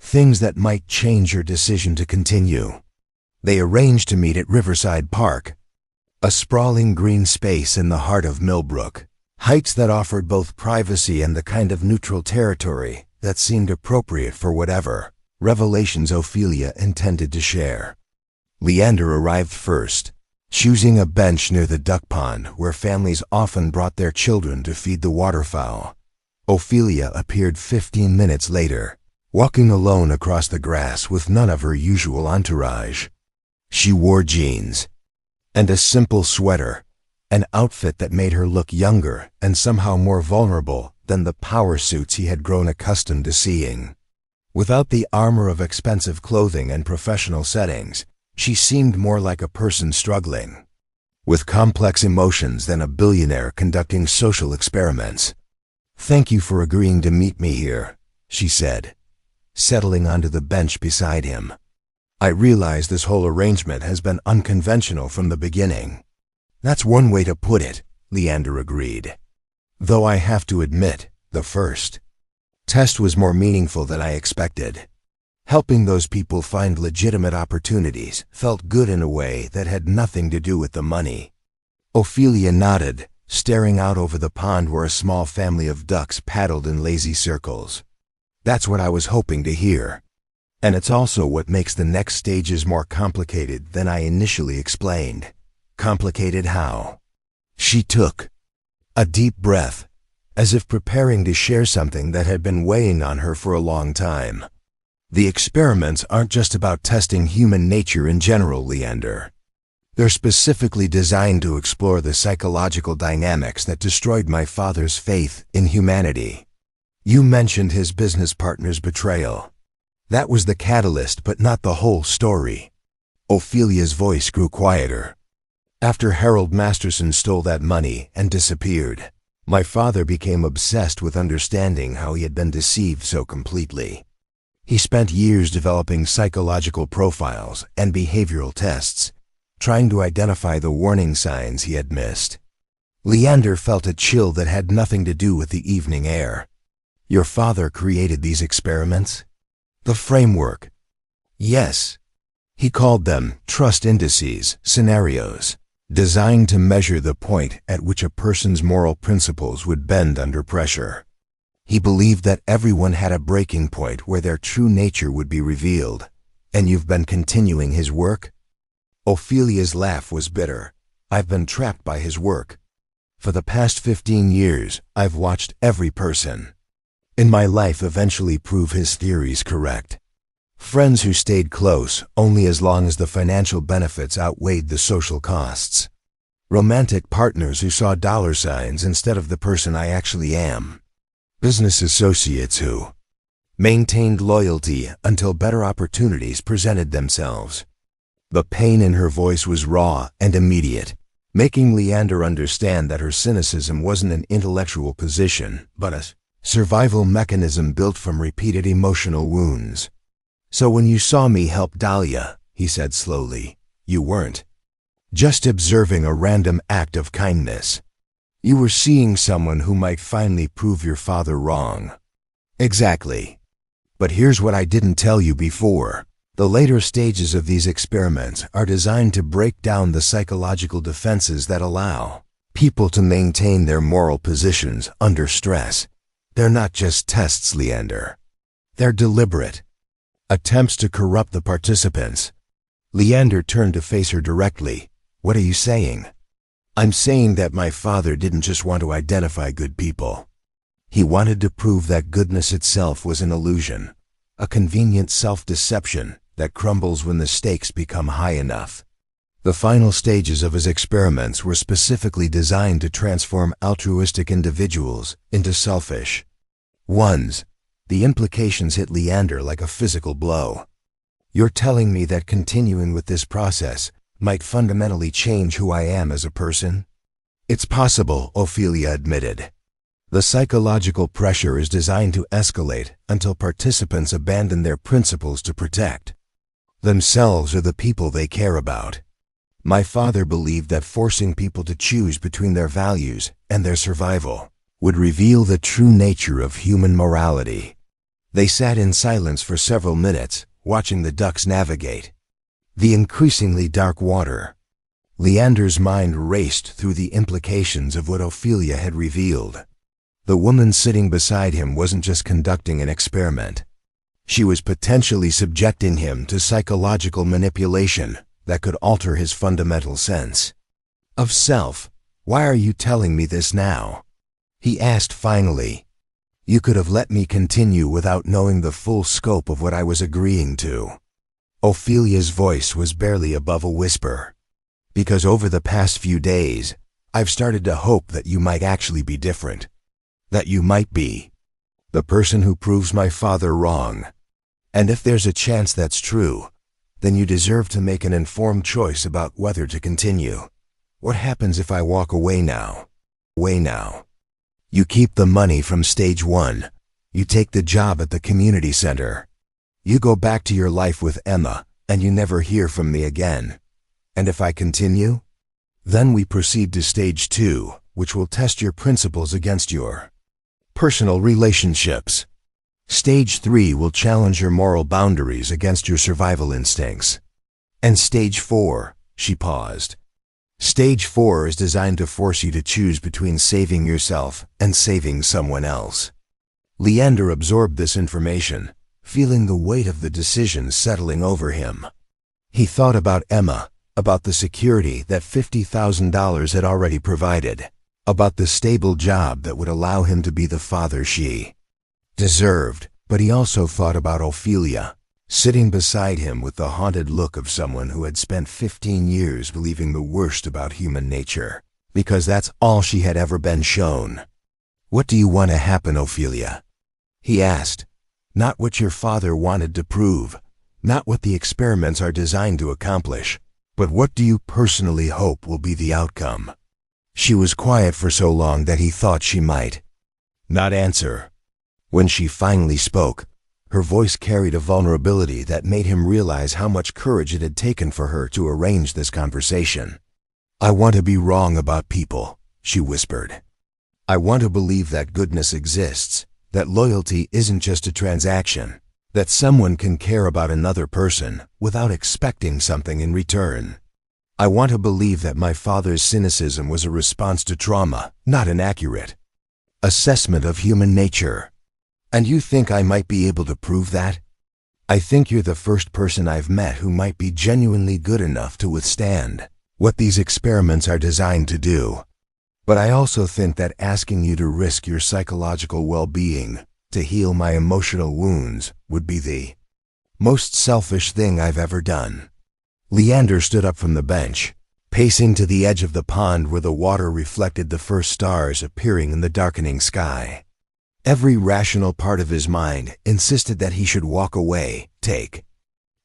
Things that might change your decision to continue. They arranged to meet at Riverside Park, a sprawling green space in the heart of Millbrook. Heights that offered both privacy and the kind of neutral territory that seemed appropriate for whatever revelations Ophelia intended to share. Leander arrived first, choosing a bench near the duck pond where families often brought their children to feed the waterfowl. Ophelia appeared 15 minutes later, walking alone across the grass with none of her usual entourage. She wore jeans and a simple sweater, an outfit that made her look younger and somehow more vulnerable than the power suits he had grown accustomed to seeing. Without the armor of expensive clothing and professional settings, she seemed more like a person struggling with complex emotions than a billionaire conducting social experiments. "Thank you for agreeing to meet me here," she said, settling onto the bench beside him. "I realize this whole arrangement has been unconventional from the beginning." "That's one way to put it," Leander agreed. "Though I have to admit, the first test was more meaningful than I expected. Helping those people find legitimate opportunities felt good in a way that had nothing to do with the money." Ophelia nodded, staring out over the pond where a small family of ducks paddled in lazy circles. "That's what I was hoping to hear. And it's also what makes the next stages more complicated than I initially explained." "Complicated how?" She took a deep breath, as if preparing to share something that had been weighing on her for a long time. "The experiments aren't just about testing human nature in general, Leander. They're specifically designed to explore the psychological dynamics that destroyed my father's faith in humanity. You mentioned his business partner's betrayal. That was the catalyst, but not the whole story." Ophelia's voice grew quieter. "After Harold Masterson stole that money and disappeared, my father became obsessed with understanding how he had been deceived so completely. He spent years developing psychological profiles and behavioral tests, trying to identify the warning signs he had missed." Leander felt a chill that had nothing to do with the evening air. "Your father created these experiments?" "The framework. Yes. He called them trust indices, scenarios, designed to measure the point at which a person's moral principles would bend under pressure. He believed that everyone had a breaking point where their true nature would be revealed. And you've been continuing his work?" Ophelia's laugh was bitter. "I've been trapped by his work. For the past 15 years, I've watched every person in my life eventually prove his theories correct. Friends who stayed close only as long as the financial benefits outweighed the social costs. Romantic partners who saw dollar signs instead of the person I actually am. Business associates who maintained loyalty until better opportunities presented themselves." The pain in her voice was raw and immediate, making Leander understand that her cynicism wasn't an intellectual position, but a survival mechanism built from repeated emotional wounds. "So when you saw me help Dahlia," he said slowly, "you weren't just observing a random act of kindness. You were seeing someone who might finally prove your father wrong." "Exactly. But here's what I didn't tell you before. The later stages of these experiments are designed to break down the psychological defenses that allow people to maintain their moral positions under stress. They're not just tests, Leander. They're deliberate attempts to corrupt the participants." Leander turned to face her directly. "What are you saying?" "I'm saying that my father didn't just want to identify good people. He wanted to prove that goodness itself was an illusion, a convenient self-deception that crumbles when the stakes become high enough." The final stages of his experiments were specifically designed to transform altruistic individuals into selfish ones. The implications hit Leander like a physical blow. "You're telling me that continuing with this process might fundamentally change who I am as a person?" "It's possible," Ophelia admitted. "The psychological pressure is designed to escalate until participants abandon their principles to protect themselves or the people they care about. My father believed that forcing people to choose between their values and their survival would reveal the true nature of human morality. They sat in silence for several minutes, watching the ducks navigate the increasingly dark water. Leander's mind raced through the implications of what Ophelia had revealed. The woman sitting beside him wasn't just conducting an experiment. She was potentially subjecting him to psychological manipulation that could alter his fundamental sense of self. "Why are you telling me this now?" he asked finally. "You could have let me continue without knowing the full scope of what I was agreeing to." Ophelia's voice was barely above a whisper. "Because over the past few days, I've started to hope that you might actually be different. That you might be the person who proves my father wrong. And if there's a chance that's true, then you deserve to make an informed choice about whether to continue. What happens if I walk away now? You keep the money from stage 1. You take the job at the community center. You go back to your life with Emma, and you never hear from me again. And if I continue? Then we proceed to stage 2, which will test your principles against your personal relationships. Stage 3 will challenge your moral boundaries against your survival instincts. And stage 4, she paused. Stage 4 is designed to force you to choose between saving yourself and saving someone else. Leander absorbed this information, feeling the weight of the decision settling over him. He thought about Emma, about the security that $50,000 had already provided, about the stable job that would allow him to be the father she deserved, but he also thought about Ophelia, sitting beside him with the haunted look of someone who had spent 15 years believing the worst about human nature, because that's all she had ever been shown. "What do you want to happen, Ophelia?" he asked. "Not what your father wanted to prove, not what the experiments are designed to accomplish, but what do you personally hope will be the outcome?" She was quiet for so long that he thought she might not answer. When she finally spoke, her voice carried a vulnerability that made him realize how much courage it had taken for her to arrange this conversation. "I want to be wrong about people," she whispered. "I want to believe that goodness exists, that loyalty isn't just a transaction, that someone can care about another person without expecting something in return. I want to believe that my father's cynicism was a response to trauma, not an accurate assessment of human nature. And you think I might be able to prove that? I think you're the first person I've met who might be genuinely good enough to withstand what these experiments are designed to do. But I also think that asking you to risk your psychological well-being to heal my emotional wounds would be the most selfish thing I've ever done." Leander stood up from the bench, pacing to the edge of the pond where the water reflected the first stars appearing in the darkening sky. Every rational part of his mind insisted that he should walk away, take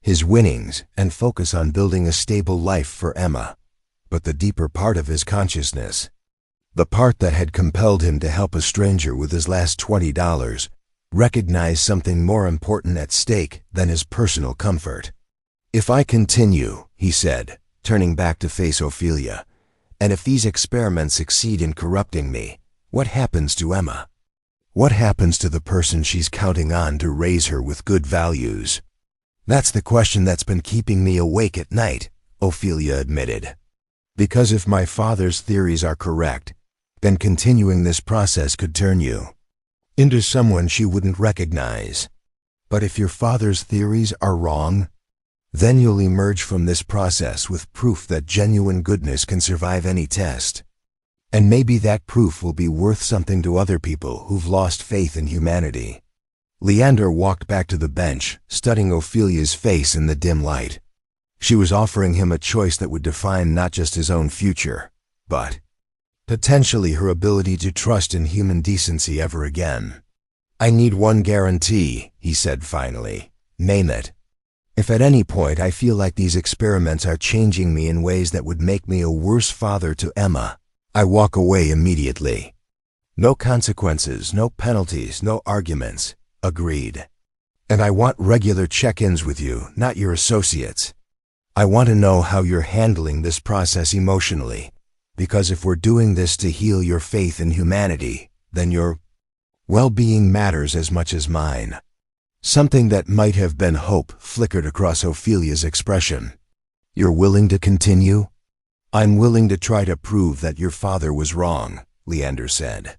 his winnings, and focus on building a stable life for Emma. But the deeper part of his consciousness, the part that had compelled him to help a stranger with his last $20, recognized something more important at stake than his personal comfort. "If I continue," he said, turning back to face Ophelia, "and if these experiments succeed in corrupting me, what happens to Emma? What happens to the person she's counting on to raise her with good values?" "That's the question that's been keeping me awake at night," Ophelia admitted. "Because if my father's theories are correct, then continuing this process could turn you into someone she wouldn't recognize. But if your father's theories are wrong, then you'll emerge from this process with proof that genuine goodness can survive any test. And maybe that proof will be worth something to other people who've lost faith in humanity." Leander walked back to the bench, studying Ophelia's face in the dim light. She was offering him a choice that would define not just his own future, but potentially her ability to trust in human decency ever again. "I need one guarantee," he said finally. "Name it. If at any point I feel like these experiments are changing me in ways that would make me a worse father to Emma, I walk away immediately. No consequences, no penalties, no arguments. Agreed. And I want regular check-ins with you, not your associates. I want to know how you're handling this process emotionally, because if we're doing this to heal your faith in humanity, then your well-being matters as much as mine. Something that might have been hope flickered across Ophelia's expression. You're willing to continue? I'm willing to try to prove that your father was wrong, Leander said.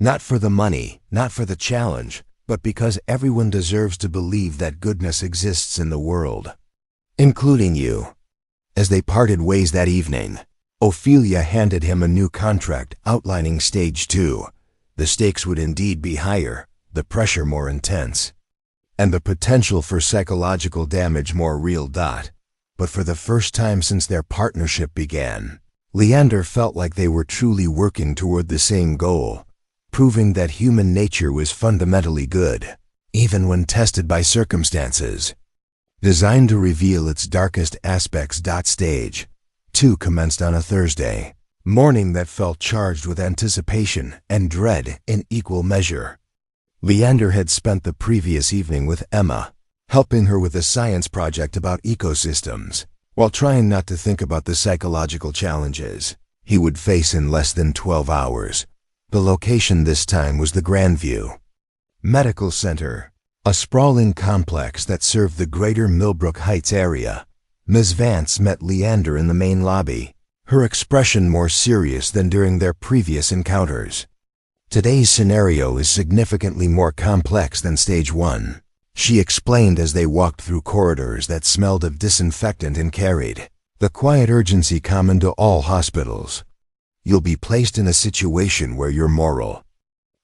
Not for the money, not for the challenge, but because everyone deserves to believe that goodness exists in the world, including you. As they parted ways that evening, Ophelia handed him a new contract outlining Stage 2. The stakes would indeed be higher, the pressure more intense, and the potential for psychological damage more real. But for the first time since their partnership began, Leander felt like they were truly working toward the same goal, proving that human nature was fundamentally good, even when tested by circumstances. Designed to reveal its darkest aspects. Stage 2 commenced on a Thursday morning that felt charged with anticipation and dread in equal measure. Leander had spent the previous evening with Emma, helping her with a science project about ecosystems, while trying not to think about the psychological challenges he would face in less than 12 hours. The location this time was the Grandview Medical Center, a sprawling complex that served the greater Millbrook Heights area. Ms. Vance met Leander in the main lobby, her expression more serious than during their previous encounters. Today's scenario is significantly more complex than Stage 1, she explained as they walked through corridors that smelled of disinfectant and carried the quiet urgency common to all hospitals. You'll be placed in a situation where your moral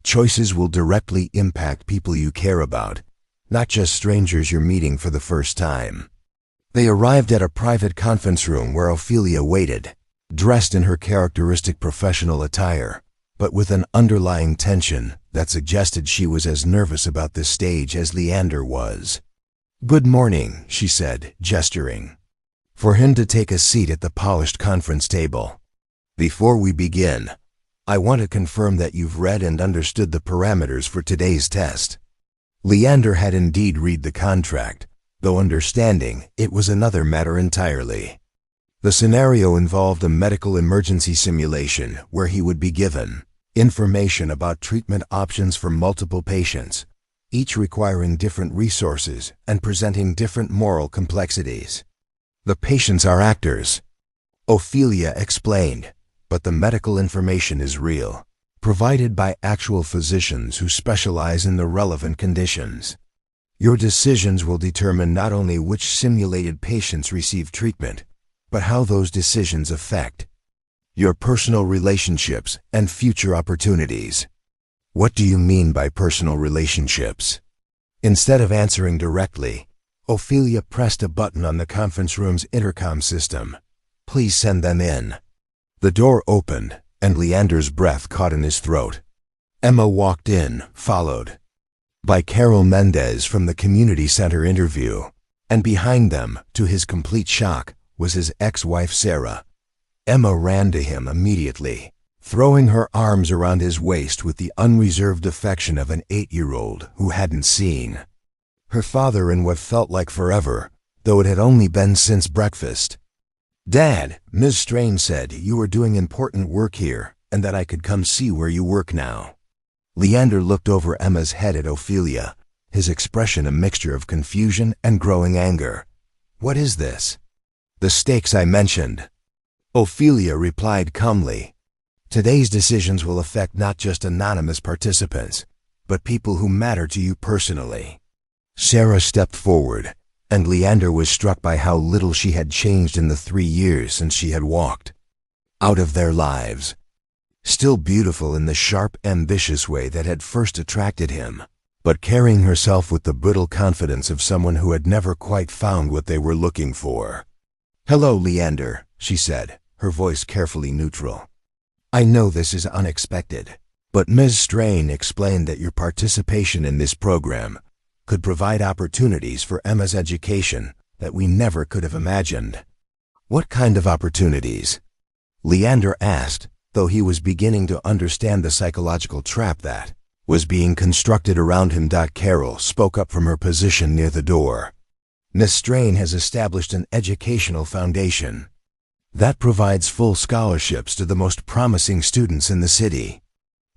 choices will directly impact people you care about, not just strangers you're meeting for the first time. They arrived at a private conference room where Ophelia waited, dressed in her characteristic professional attire, but with an underlying tension that suggested she was as nervous about this stage as Leander was. "Good morning," she said, gesturing for him to take a seat at the polished conference table. "Before we begin, I want to confirm that you've read and understood the parameters for today's test." Leander had indeed read the contract, though understanding it was another matter entirely. The scenario involved a medical emergency simulation where he would be given information about treatment options for multiple patients, each requiring different resources and presenting different moral complexities. "The patients are actors," Ophelia explained, "but the medical information is real, provided by actual physicians who specialize in the relevant conditions. Your decisions will determine not only which simulated patients receive treatment, but how those decisions affect your personal relationships and future opportunities." "What do you mean by personal relationships?" Instead of answering directly, Ophelia pressed a button on the conference room's intercom system. "Please send them in." The door opened, and Leander's breath caught in his throat. Emma walked in, followed by Carol Mendez from the community center interview, and behind them, to his complete shock, was his ex-wife Sarah. Emma ran to him immediately, throwing her arms around his waist with the unreserved affection of an 8-year-old who hadn't seen her father in what felt like forever, though it had only been since breakfast. "Dad," Ms. Strain said, "you were doing important work here, and that I could come see where you work now." Leander looked over Emma's head at Ophelia, his expression a mixture of confusion and growing anger. "What is this?" "The stakes I mentioned," Ophelia replied calmly. "Today's decisions will affect not just anonymous participants, but people who matter to you personally." Sarah stepped forward, and Leander was struck by how little she had changed in the 3 years since she had walked out of their lives. Still beautiful in the sharp, ambitious way that had first attracted him, but carrying herself with the brittle confidence of someone who had never quite found what they were looking for. "Hello, Leander," she said, her voice carefully neutral. "I know this is unexpected, but Ms. Strain explained that your participation in this program could provide opportunities for Emma's education that we never could have imagined." "What kind of opportunities?" Leander asked, though he was beginning to understand the psychological trap that was being constructed around him. Carol spoke up from her position near the door. "Miss Strain has established an educational foundation that provides full scholarships to the most promising students in the city.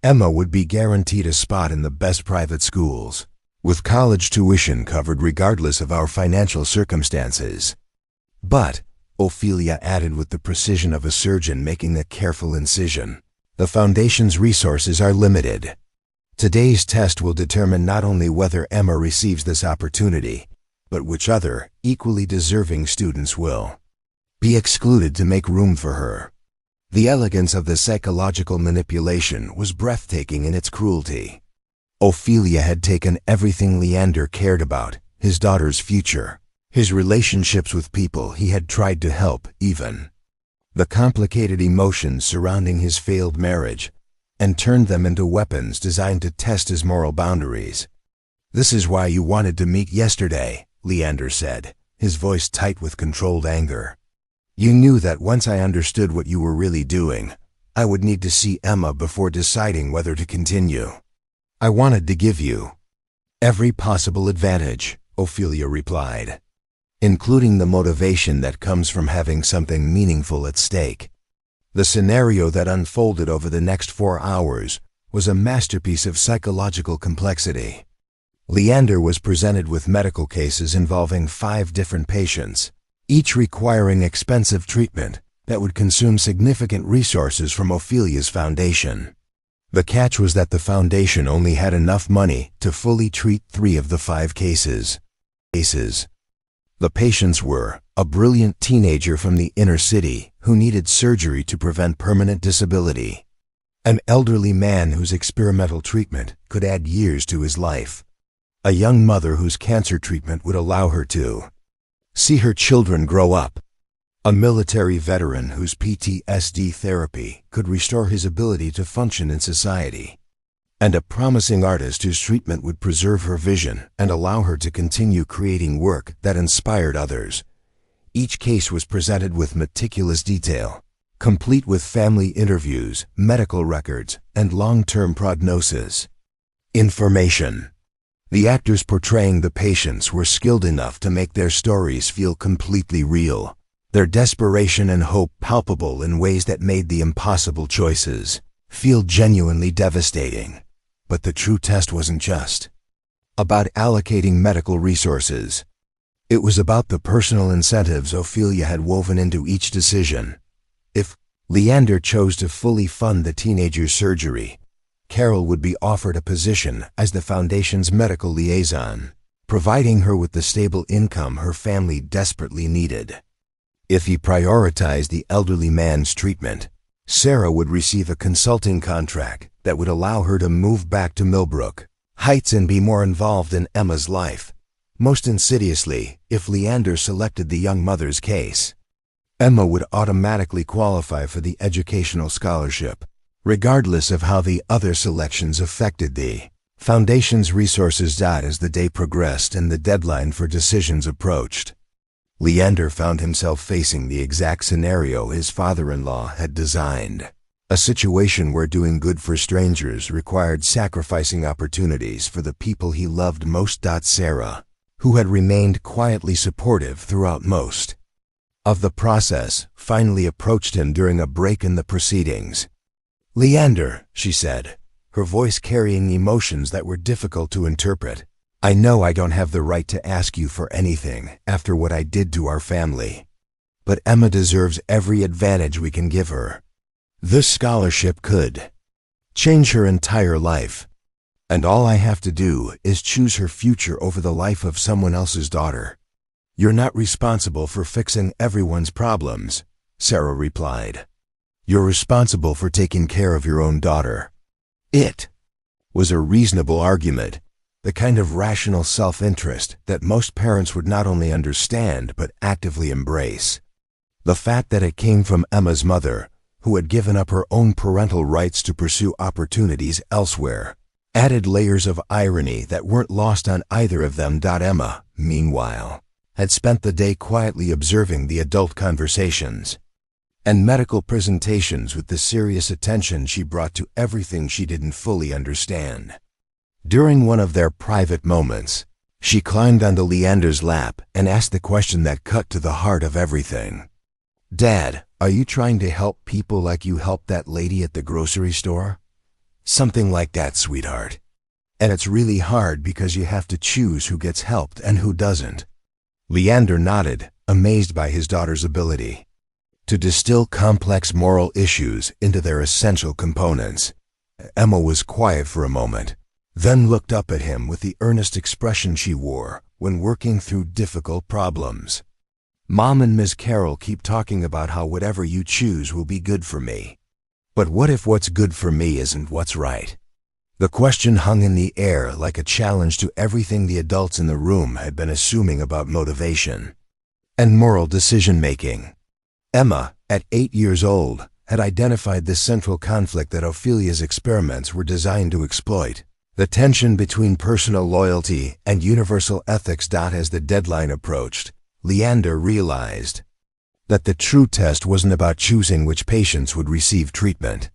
Emma would be guaranteed a spot in the best private schools, with college tuition covered regardless of our financial circumstances. But, Ophelia added with the precision of a surgeon making a careful incision, the Foundation's resources are limited. Today's test will determine not only whether Emma receives this opportunity, but which other, equally deserving students will be excluded to make room for her. The elegance of the psychological manipulation was breathtaking in its cruelty. Ophelia had taken everything Leander cared about, his daughter's future, his relationships with people he had tried to help, even the complicated emotions surrounding his failed marriage, and turned them into weapons designed to test his moral boundaries. "This is why you wanted to meet yesterday," Leander said, his voice tight with controlled anger. "You knew that once I understood what you were really doing, I would need to see Emma before deciding whether to continue. I wanted to give you every possible advantage," Ophelia replied, "including the motivation that comes from having something meaningful at stake." The scenario that unfolded over the next 4 hours was a masterpiece of psychological complexity. Leander was presented with medical cases involving 5 different patients, each requiring expensive treatment that would consume significant resources from Ophelia's foundation. The catch was that the foundation only had enough money to fully treat 3 of the 5 cases. The patients were a brilliant teenager from the inner city who needed surgery to prevent permanent disability, an elderly man whose experimental treatment could add years to his life, a young mother whose cancer treatment would allow her to see her children grow up, a military veteran whose PTSD therapy could restore his ability to function in society, and a promising artist whose treatment would preserve her vision and allow her to continue creating work that inspired others. Each case was presented with meticulous detail, complete with family interviews, medical records, and long-term prognosis information. The actors portraying the patients were skilled enough to make their stories feel completely real, their desperation and hope palpable in ways that made the impossible choices feel genuinely devastating. But the true test wasn't just about allocating medical resources. It was about the personal incentives Ophelia had woven into each decision. If Leander chose to fully fund the teenager's surgery, Carol would be offered a position as the Foundation's medical liaison, providing her with the stable income her family desperately needed. If he prioritized the elderly man's treatment, Sarah would receive a consulting contract that would allow her to move back to Millbrook Heights and be more involved in Emma's life. Most insidiously, if Leander selected the young mother's case, Emma would automatically qualify for the educational scholarship, regardless of how the other selections affected the Foundation's resources. As the day progressed and the deadline for decisions approached, Leander found himself facing the exact scenario his father-in-law had designed, a situation where doing good for strangers required sacrificing opportunities for the people he loved most. Sarah, who had remained quietly supportive throughout most of the process, finally approached him during a break in the proceedings. "Leander," she said, her voice carrying emotions that were difficult to interpret, "I know I don't have the right to ask you for anything after what I did to our family, but Emma deserves every advantage we can give her. This scholarship could change her entire life, and all I have to do is choose her future over the life of someone else's daughter." "You're not responsible for fixing everyone's problems," Sarah replied. "You're responsible for taking care of your own daughter." It was a reasonable argument, the kind of rational self-interest that most parents would not only understand but actively embrace. The fact that it came from Emma's mother, who had given up her own parental rights to pursue opportunities elsewhere, added layers of irony that weren't lost on either of them. Emma, meanwhile, had spent the day quietly observing the adult conversations and medical presentations with the serious attention she brought to everything she didn't fully understand. During one of their private moments, she climbed onto Leander's lap and asked the question that cut to the heart of everything. "Dad, are you trying to help people like you helped that lady at the grocery store?" Something like that, sweetheart. And it's really hard because you have to choose who gets helped and who doesn't. Leander nodded, amazed by his daughter's ability to distill complex moral issues into their essential components. Emma was quiet for a moment, then looked up at him with the earnest expression she wore when working through difficult problems. Mom and Ms. Carroll keep talking about how whatever you choose will be good for me. But what if what's good for me isn't what's right? The question hung in the air like a challenge to everything the adults in the room had been assuming about motivation and moral decision-making. Emma, at 8 years old, had identified the central conflict that Ophelia's experiments were designed to exploit, the tension between personal loyalty and universal ethics. As the deadline approached, Leander realized that the true test wasn't about choosing which patients would receive treatment.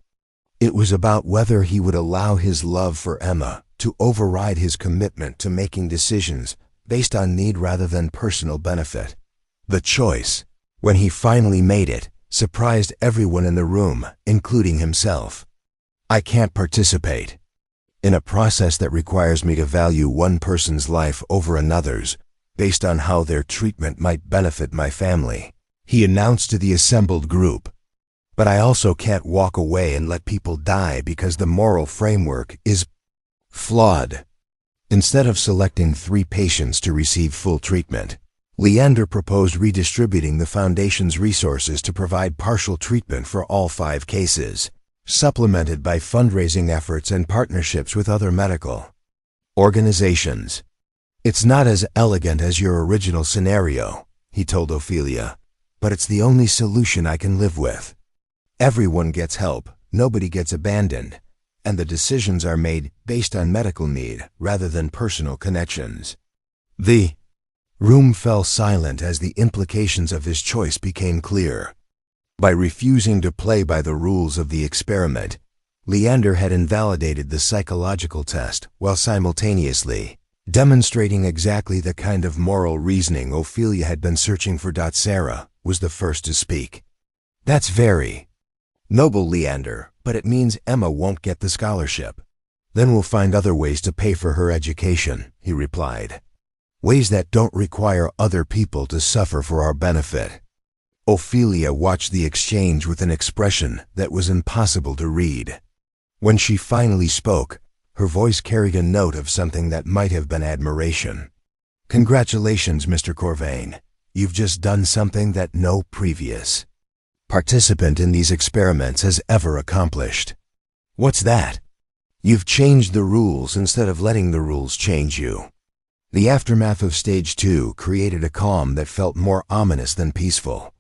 It was about whether he would allow his love for Emma to override his commitment to making decisions based on need rather than personal benefit. The choice, when he finally made it, surprised everyone in the room, including himself. I can't participate in a process that requires me to value one person's life over another's based on how their treatment might benefit my family, he announced to the assembled group. But I also can't walk away and let people die because the moral framework is flawed. Instead of selecting 3 patients to receive full treatment, Leander proposed redistributing the Foundation's resources to provide partial treatment for all 5 cases, supplemented by fundraising efforts and partnerships with other medical organizations. It's not as elegant as your original scenario, he told Ophelia, but it's the only solution I can live with. Everyone gets help, nobody gets abandoned, and the decisions are made based on medical need rather than personal connections. The room fell silent as the implications of his choice became clear. By refusing to play by the rules of the experiment, Leander had invalidated the psychological test while simultaneously demonstrating exactly the kind of moral reasoning Ophelia had been searching for. Sarah was the first to speak. That's very noble, Leander, but it means Emma won't get the scholarship. Then we'll find other ways to pay for her education, he replied. Ways that don't require other people to suffer for our benefit. Ophelia watched the exchange with an expression that was impossible to read. When she finally spoke, her voice carried a note of something that might have been admiration. Congratulations, Mr. Corvain. You've just done something that no previous participant in these experiments has ever accomplished. What's that? You've changed the rules instead of letting the rules change you. The aftermath of Stage 2 created a calm that felt more ominous than peaceful.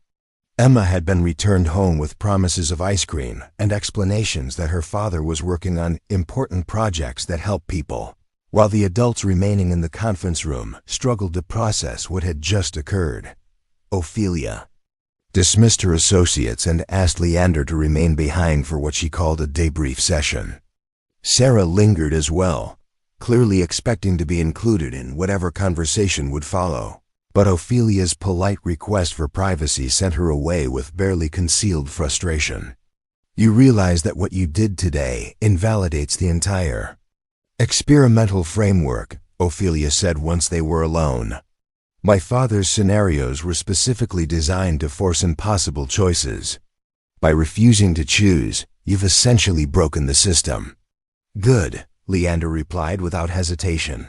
Emma had been returned home with promises of ice cream and explanations that her father was working on important projects that help people, while the adults remaining in the conference room struggled to process what had just occurred. Ophelia dismissed her associates and asked Leander to remain behind for what she called a debrief session. Sarah lingered as well, clearly expecting to be included in whatever conversation would follow. But Ophelia's polite request for privacy sent her away with barely concealed frustration. You realize that what you did today invalidates the entire experimental framework, Ophelia said once they were alone. My father's scenarios were specifically designed to force impossible choices. By refusing to choose, you've essentially broken the system. Good, Leander replied without hesitation.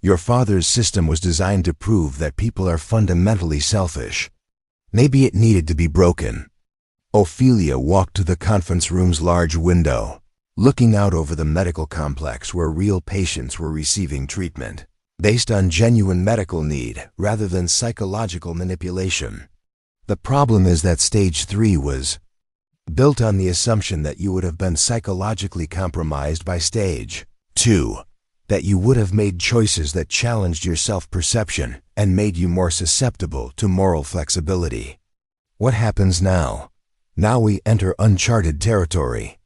Your father's system was designed to prove that people are fundamentally selfish. Maybe it needed to be broken. Ophelia walked to the conference room's large window, looking out over the medical complex where real patients were receiving treatment, based on genuine medical need rather than psychological manipulation. The problem is that Stage 3 was built on the assumption that you would have been psychologically compromised by Stage 2, that you would have made choices that challenged your self-perception and made you more susceptible to moral flexibility. What happens now? Now we enter uncharted territory.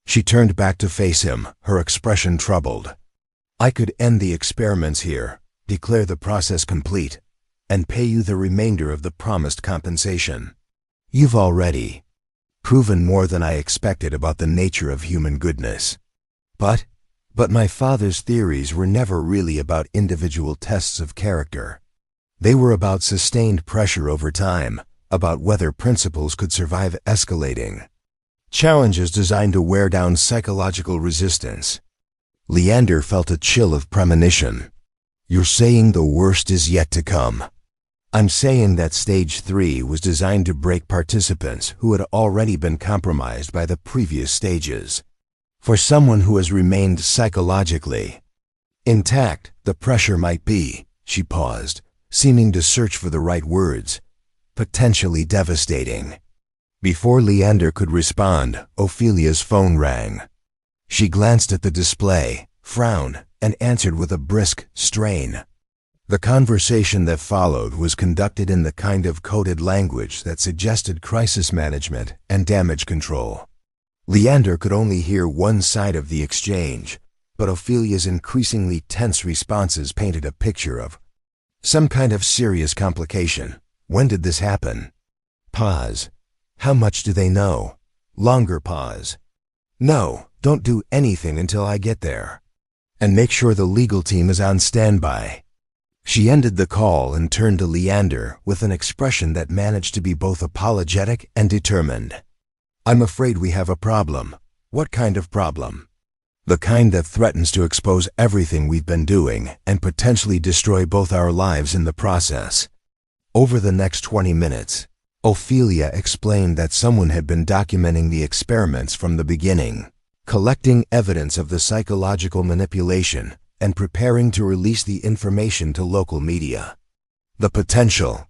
She turned back to face him, her expression troubled. I could end the experiments here, declare the process complete, and pay you the remainder of the promised compensation. You've already proven more than I expected about the nature of human goodness. But my father's theories were never really about individual tests of character. They were about sustained pressure over time, about whether principles could survive escalating. Challenges designed to wear down psychological resistance. Leander felt a chill of premonition. You're saying the worst is yet to come. I'm saying that stage 3 was designed to break participants who had already been compromised by the previous stages. For someone who has remained psychologically intact, the pressure might be, she paused, seeming to search for the right words, potentially devastating. Before Leander could respond, Ophelia's phone rang. She glanced at the display, frowned, and answered with a brisk strain. The conversation that followed was conducted in the kind of coded language that suggested crisis management and damage control. Leander could only hear one side of the exchange, but Ophelia's increasingly tense responses painted a picture of some kind of serious complication. When did this happen? Pause. How much do they know? Longer pause. No, don't do anything until I get there. And make sure the legal team is on standby. She ended the call and turned to Leander with an expression that managed to be both apologetic and determined. I'm afraid we have a problem. What kind of problem? The kind that threatens to expose everything we've been doing and potentially destroy both our lives in the process. Over the next 20 minutes, Ophelia explained that someone had been documenting the experiments from the beginning, collecting evidence of the psychological manipulation, and preparing to release the information to local media. The potential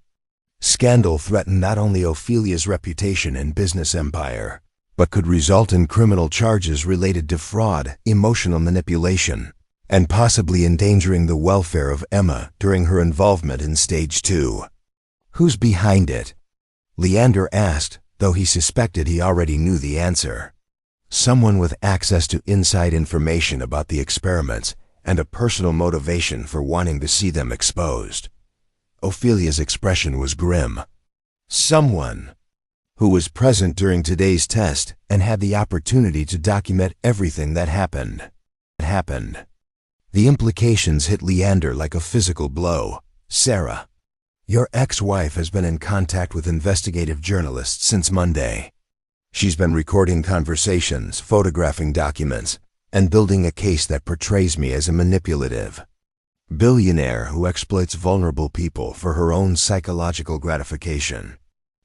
scandal threatened not only Ophelia's reputation and business empire, but could result in criminal charges related to fraud, emotional manipulation, and possibly endangering the welfare of Emma during her involvement in stage 2. Who's behind it? Leander asked, though he suspected he already knew the answer. Someone with access to inside information about the experiments and a personal motivation for wanting to see them exposed. Ophelia's expression was grim. Someone who was present during today's test and had the opportunity to document everything that happened. The implications hit Leander like a physical blow. Sarah, your ex-wife has been in contact with investigative journalists since Monday. She's been recording conversations, photographing documents, and building a case that portrays me as a manipulative billionaire who exploits vulnerable people for her own psychological gratification.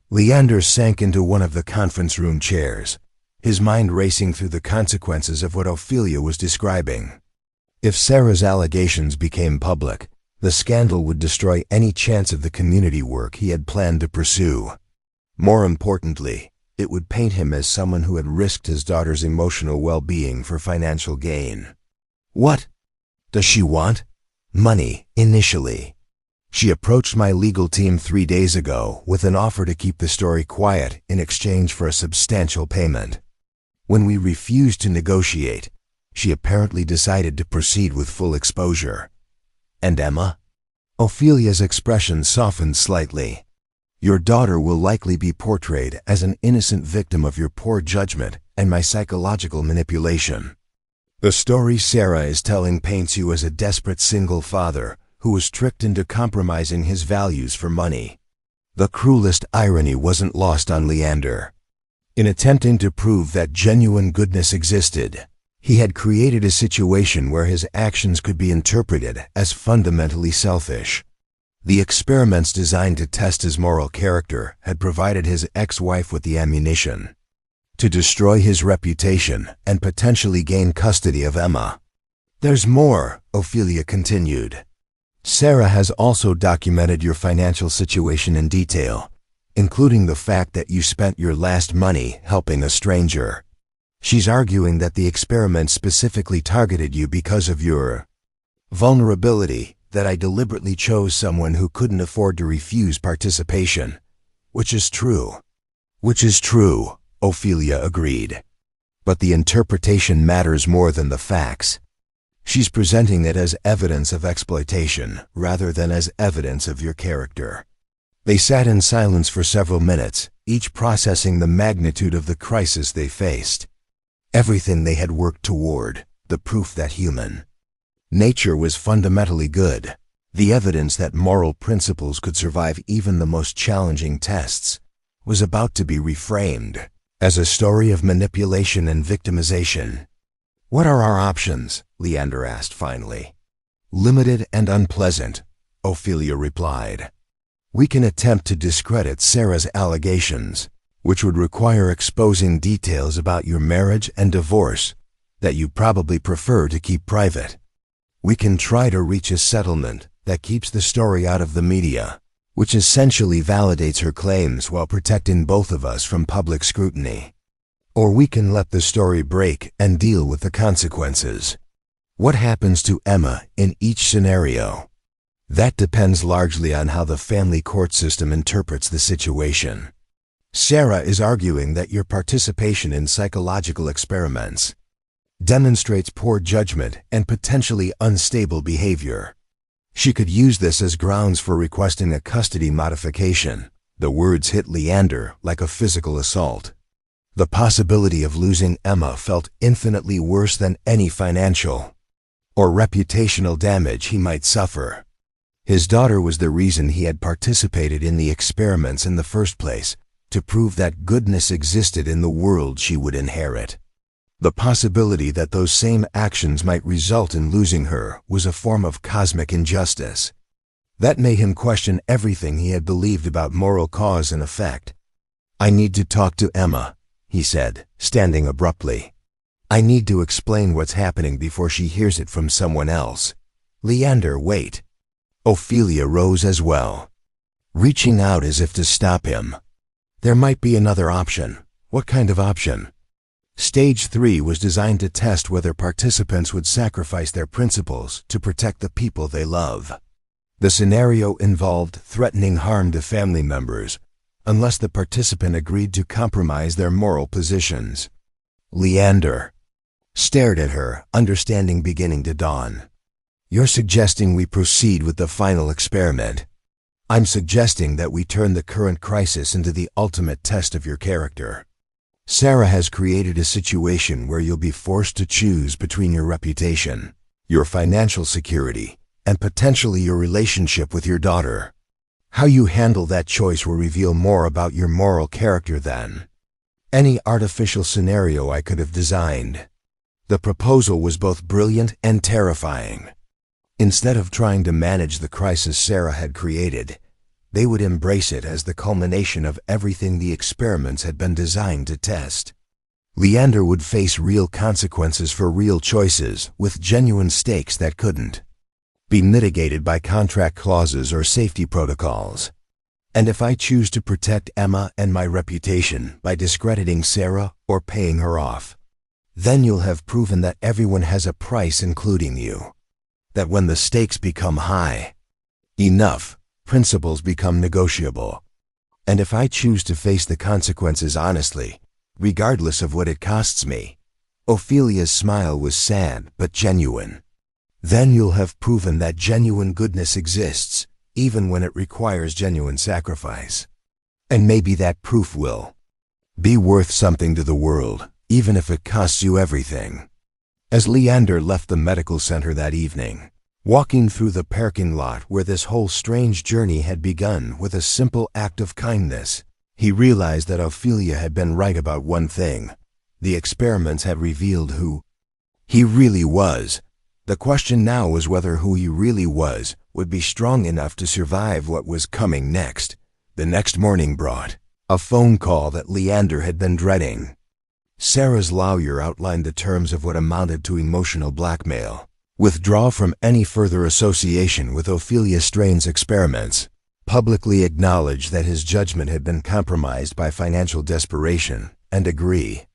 Leander sank into one of the conference room chairs, his mind racing through the consequences of what Ophelia was describing. If Sarah's allegations became public, the scandal would destroy any chance of the community work he had planned to pursue. More importantly, it would paint him as someone who had risked his daughter's emotional well-being for financial gain. What does she want? Money, initially. She approached my legal team 3 days ago with an offer to keep the story quiet in exchange for a substantial payment. When we refused to negotiate, she apparently decided to proceed with full exposure. And Emma? Ophelia's expression softened slightly. Your daughter will likely be portrayed as an innocent victim of your poor judgment and my psychological manipulation. The story Sarah is telling paints you as a desperate single father who was tricked into compromising his values for money. The cruelest irony wasn't lost on Leander. In attempting to prove that genuine goodness existed, he had created a situation where his actions could be interpreted as fundamentally selfish. The experiments designed to test his moral character had provided his ex-wife with the ammunition to destroy his reputation and potentially gain custody of Emma. There's more, Ophelia continued. Sarah has also documented your financial situation in detail, including the fact that you spent your last money helping a stranger. She's arguing that the experiment specifically targeted you because of your vulnerability, that I deliberately chose someone who couldn't afford to refuse participation. Which is true, Ophelia agreed. But the interpretation matters more than the facts. She's presenting it as evidence of exploitation rather than as evidence of your character. They sat in silence for several minutes, each processing the magnitude of the crisis they faced. Everything they had worked toward, the proof that human nature was fundamentally good, the evidence that moral principles could survive even the most challenging tests, was about to be reframed as a story of manipulation and victimization. "What are our options?" Leander asked finally. "Limited and unpleasant," Ophelia replied. "We can attempt to discredit Sarah's allegations, which would require exposing details about your marriage and divorce that you probably prefer to keep private. We can try to reach a settlement that keeps the story out of the media, which essentially validates her claims while protecting both of us from public scrutiny. Or we can let the story break and deal with the consequences. What happens to Emma in each scenario? That depends largely on how the family court system interprets the situation. Sarah is arguing that your participation in psychological experiments demonstrates poor judgment and potentially unstable behavior. She could use this as grounds for requesting a custody modification. The words hit Leander like a physical assault. The possibility of losing Emma felt infinitely worse than any financial or reputational damage he might suffer. His daughter was the reason he had participated in the experiments in the first place, to prove that goodness existed in the world she would inherit. The possibility that those same actions might result in losing her was a form of cosmic injustice. That made him question everything he had believed about moral cause and effect. "I need to talk to Emma," he said, standing abruptly. "I need to explain what's happening before she hears it from someone else." "Leander, wait." Ophelia rose as well, reaching out as if to stop him. "There might be another option." "What kind of option?" Stage 3 was designed to test whether participants would sacrifice their principles to protect the people they love. The scenario involved threatening harm to family members unless the participant agreed to compromise their moral positions. Leander stared at her, understanding beginning to dawn. "You're suggesting we proceed with the final experiment?" "I'm suggesting that we turn the current crisis into the ultimate test of your character. Sarah has created a situation where you'll be forced to choose between your reputation, your financial security, and potentially your relationship with your daughter. How you handle that choice will reveal more about your moral character than any artificial scenario I could have designed." The proposal was both brilliant and terrifying. Instead of trying to manage the crisis Sarah had created, they would embrace it as the culmination of everything the experiments had been designed to test. Leander would face real consequences for real choices, with genuine stakes that couldn't be mitigated by contract clauses or safety protocols. "And if I choose to protect Emma and my reputation by discrediting Sarah or paying her off, then you'll have proven that everyone has a price, including you. That when the stakes become high enough, principles become negotiable. And if I choose to face the consequences honestly, regardless of what it costs me," Ophelia's smile was sad but genuine, "then you'll have proven that genuine goodness exists, even when it requires genuine sacrifice. And maybe that proof will be worth something to the world, even if it costs you everything." As Leander left the medical center that evening, walking through the parking lot where this whole strange journey had begun with a simple act of kindness, he realized that Ophelia had been right about one thing. The experiments had revealed who he really was. The question now was whether who he really was would be strong enough to survive what was coming next. The next morning brought a phone call that Leander had been dreading. Sarah's lawyer outlined the terms of what amounted to emotional blackmail, withdraw from any further association with Ophelia Strain's experiments, publicly acknowledge that his judgment had been compromised by financial desperation, and agree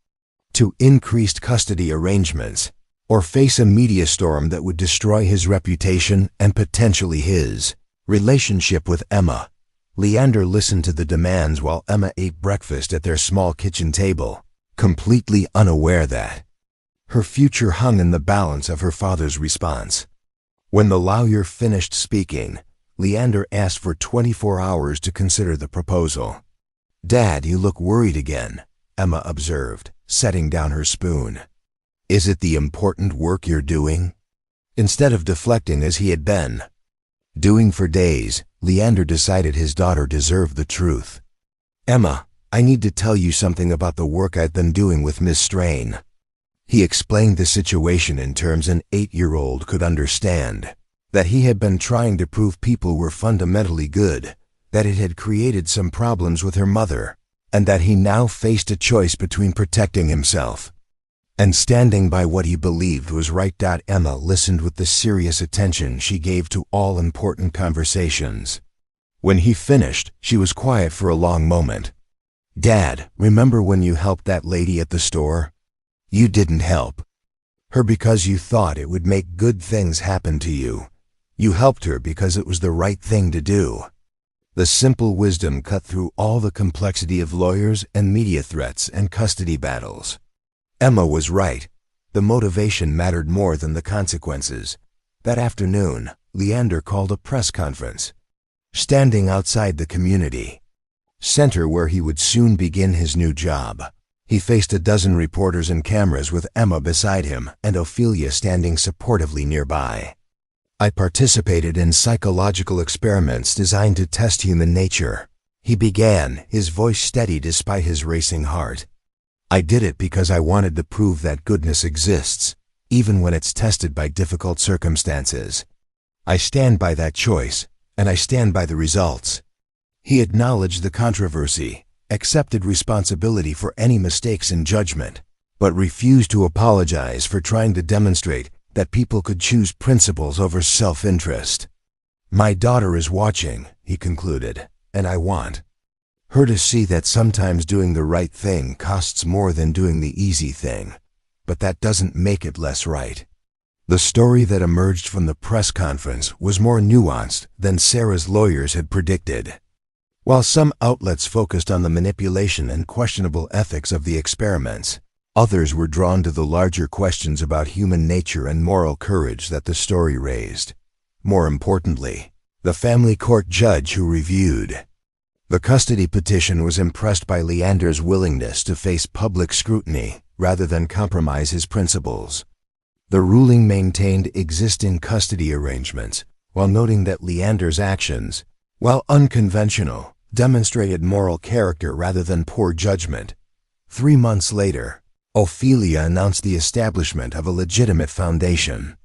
to increased custody arrangements, or face a media storm that would destroy his reputation and potentially his relationship with Emma. Leander listened to the demands while Emma ate breakfast at their small kitchen table, completely unaware that her future hung in the balance of her father's response. When the lawyer finished speaking, Leander asked for 24 hours to consider the proposal. "Dad, you look worried again," Emma observed, setting down her spoon. Is it the important work you're doing? Instead of deflecting as he had been doing for days, Leander decided his daughter deserved the truth. Emma, I need to tell you something about the work I've been doing with Miss Strain. He explained the situation in terms an 8-year-old could understand. That he had been trying to prove people were fundamentally good, that it had created some problems with her mother, and that he now faced a choice between protecting himself and standing by what he believed was right. Emma listened with the serious attention she gave to all important conversations. When he finished, she was quiet for a long moment. Dad, remember when you helped that lady at the store? You didn't help her because you thought it would make good things happen to you. You helped her because it was the right thing to do. The simple wisdom cut through all the complexity of lawyers and media threats and custody battles. Emma was right. The motivation mattered more than the consequences. That afternoon, Leander called a press conference. Standing outside the community center where he would soon begin his new job, he faced a dozen reporters and cameras with Emma beside him and Ophelia standing supportively nearby. I participated in psychological experiments designed to test human nature, he began, his voice steady despite his racing heart. I did it because I wanted to prove that goodness exists, even when it's tested by difficult circumstances. I stand by that choice, and I stand by the results. He acknowledged the controversy, accepted responsibility for any mistakes in judgment, but refused to apologize for trying to demonstrate that people could choose principles over self-interest. My daughter is watching, he concluded, and I want her to see that sometimes doing the right thing costs more than doing the easy thing, but that doesn't make it less right. The story that emerged from the press conference was more nuanced than Sarah's lawyers had predicted. While some outlets focused on the manipulation and questionable ethics of the experiments, others were drawn to the larger questions about human nature and moral courage that the story raised. More importantly, the family court judge who reviewed the custody petition was impressed by Leander's willingness to face public scrutiny rather than compromise his principles. The ruling maintained existing custody arrangements while noting that Leander's actions, while unconventional, demonstrated moral character rather than poor judgment. 3 months later, Ophelia announced the establishment of a legitimate foundation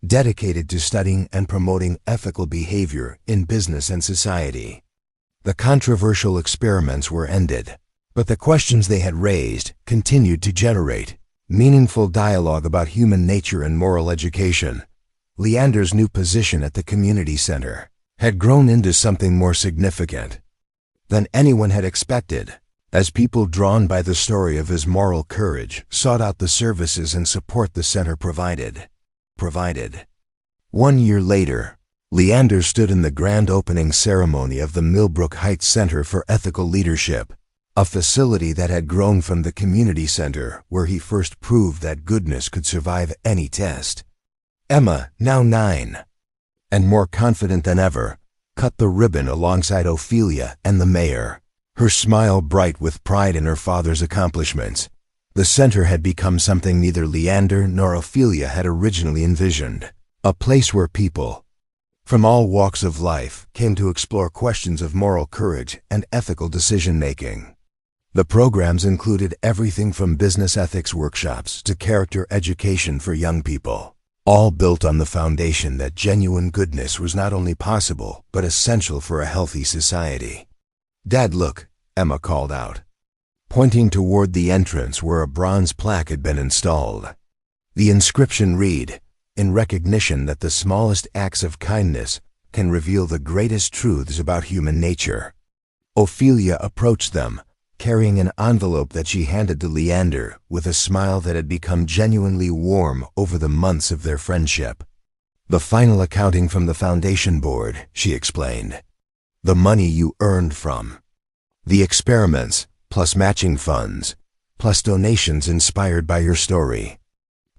dedicated to studying and promoting ethical behavior in business and society. The controversial experiments were ended, but the questions they had raised continued to generate meaningful dialogue about human nature and moral education. Leander's new position at the community center had grown into something more significant than anyone had expected, as people drawn by the story of his moral courage sought out the services and support the center provided. 1 year later, Leander stood in the grand opening ceremony of the Millbrook Heights Center for Ethical Leadership, a facility that had grown from the community center where he first proved that goodness could survive any test. Emma, now 9, and more confident than ever, cut the ribbon alongside Ophelia and the mayor, her smile bright with pride in her father's accomplishments. The center had become something neither Leander nor Ophelia had originally envisioned, a place where people from all walks of life came to explore questions of moral courage and ethical decision-making. The programs included everything from business ethics workshops to character education for young people, all built on the foundation that genuine goodness was not only possible but essential for a healthy society. "Dad, look," Emma called out, pointing toward the entrance where a bronze plaque had been installed. The inscription read, "In recognition that the smallest acts of kindness can reveal the greatest truths about human nature." Ophelia approached them, carrying an envelope that she handed to Leander with a smile that had become genuinely warm over the months of their friendship. "The final accounting from the foundation board," she explained. "The money you earned from the experiments, plus matching funds, plus donations inspired by your story."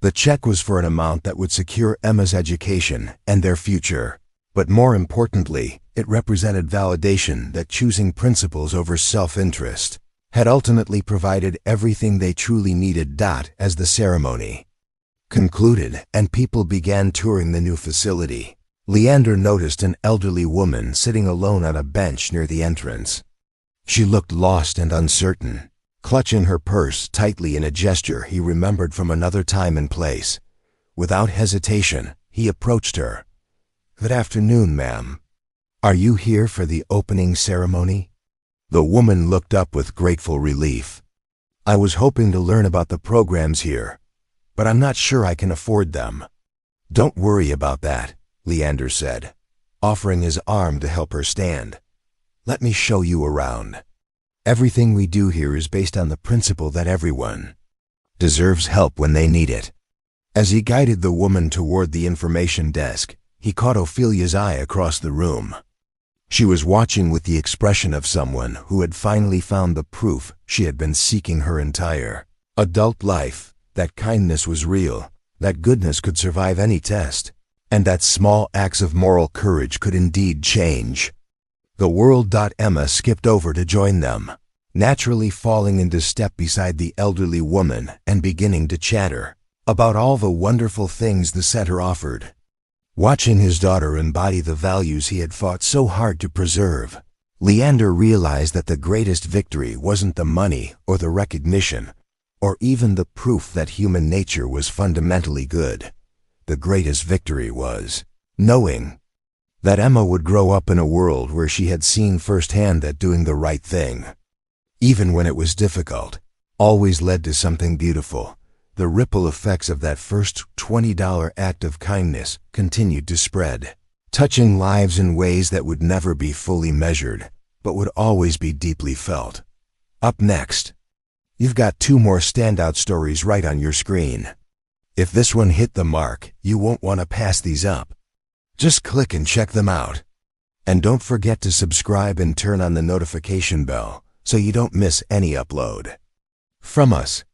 The check was for an amount that would secure Emma's education and their future, but more importantly, it represented validation that choosing principles over self-interest had ultimately provided everything they truly needed. As the ceremony concluded and people began touring the new facility, Leander noticed an elderly woman sitting alone on a bench near the entrance. She looked lost and uncertain, clutching her purse tightly in a gesture he remembered from another time and place. Without hesitation, he approached her. "Good afternoon, ma'am. Are you here for the opening ceremony?" The woman looked up with grateful relief. "I was hoping to learn about the programs here, but I'm not sure I can afford them." "Don't worry about that," Leander said, offering his arm to help her stand. "Let me show you around. Everything we do here is based on the principle that everyone deserves help when they need it." As he guided the woman toward the information desk, he caught Ophelia's eye across the room. She was watching with the expression of someone who had finally found the proof she had been seeking her entire adult life, that kindness was real, that goodness could survive any test, and that small acts of moral courage could indeed change the world. Emma skipped over to join them, naturally falling into step beside the elderly woman and beginning to chatter about all the wonderful things the center offered. Watching his daughter embody the values he had fought so hard to preserve, Leander realized that the greatest victory wasn't the money or the recognition, or even the proof that human nature was fundamentally good. The greatest victory was knowing that Emma would grow up in a world where she had seen firsthand that doing the right thing, even when it was difficult, always led to something beautiful. The ripple effects of that first $20 act of kindness continued to spread, touching lives in ways that would never be fully measured, but would always be deeply felt. Up next, you've got 2 more standout stories right on your screen. If this one hit the mark, you won't want to pass these up. Just click and check them out. And don't forget to subscribe and turn on the notification bell so you don't miss any upload. From us,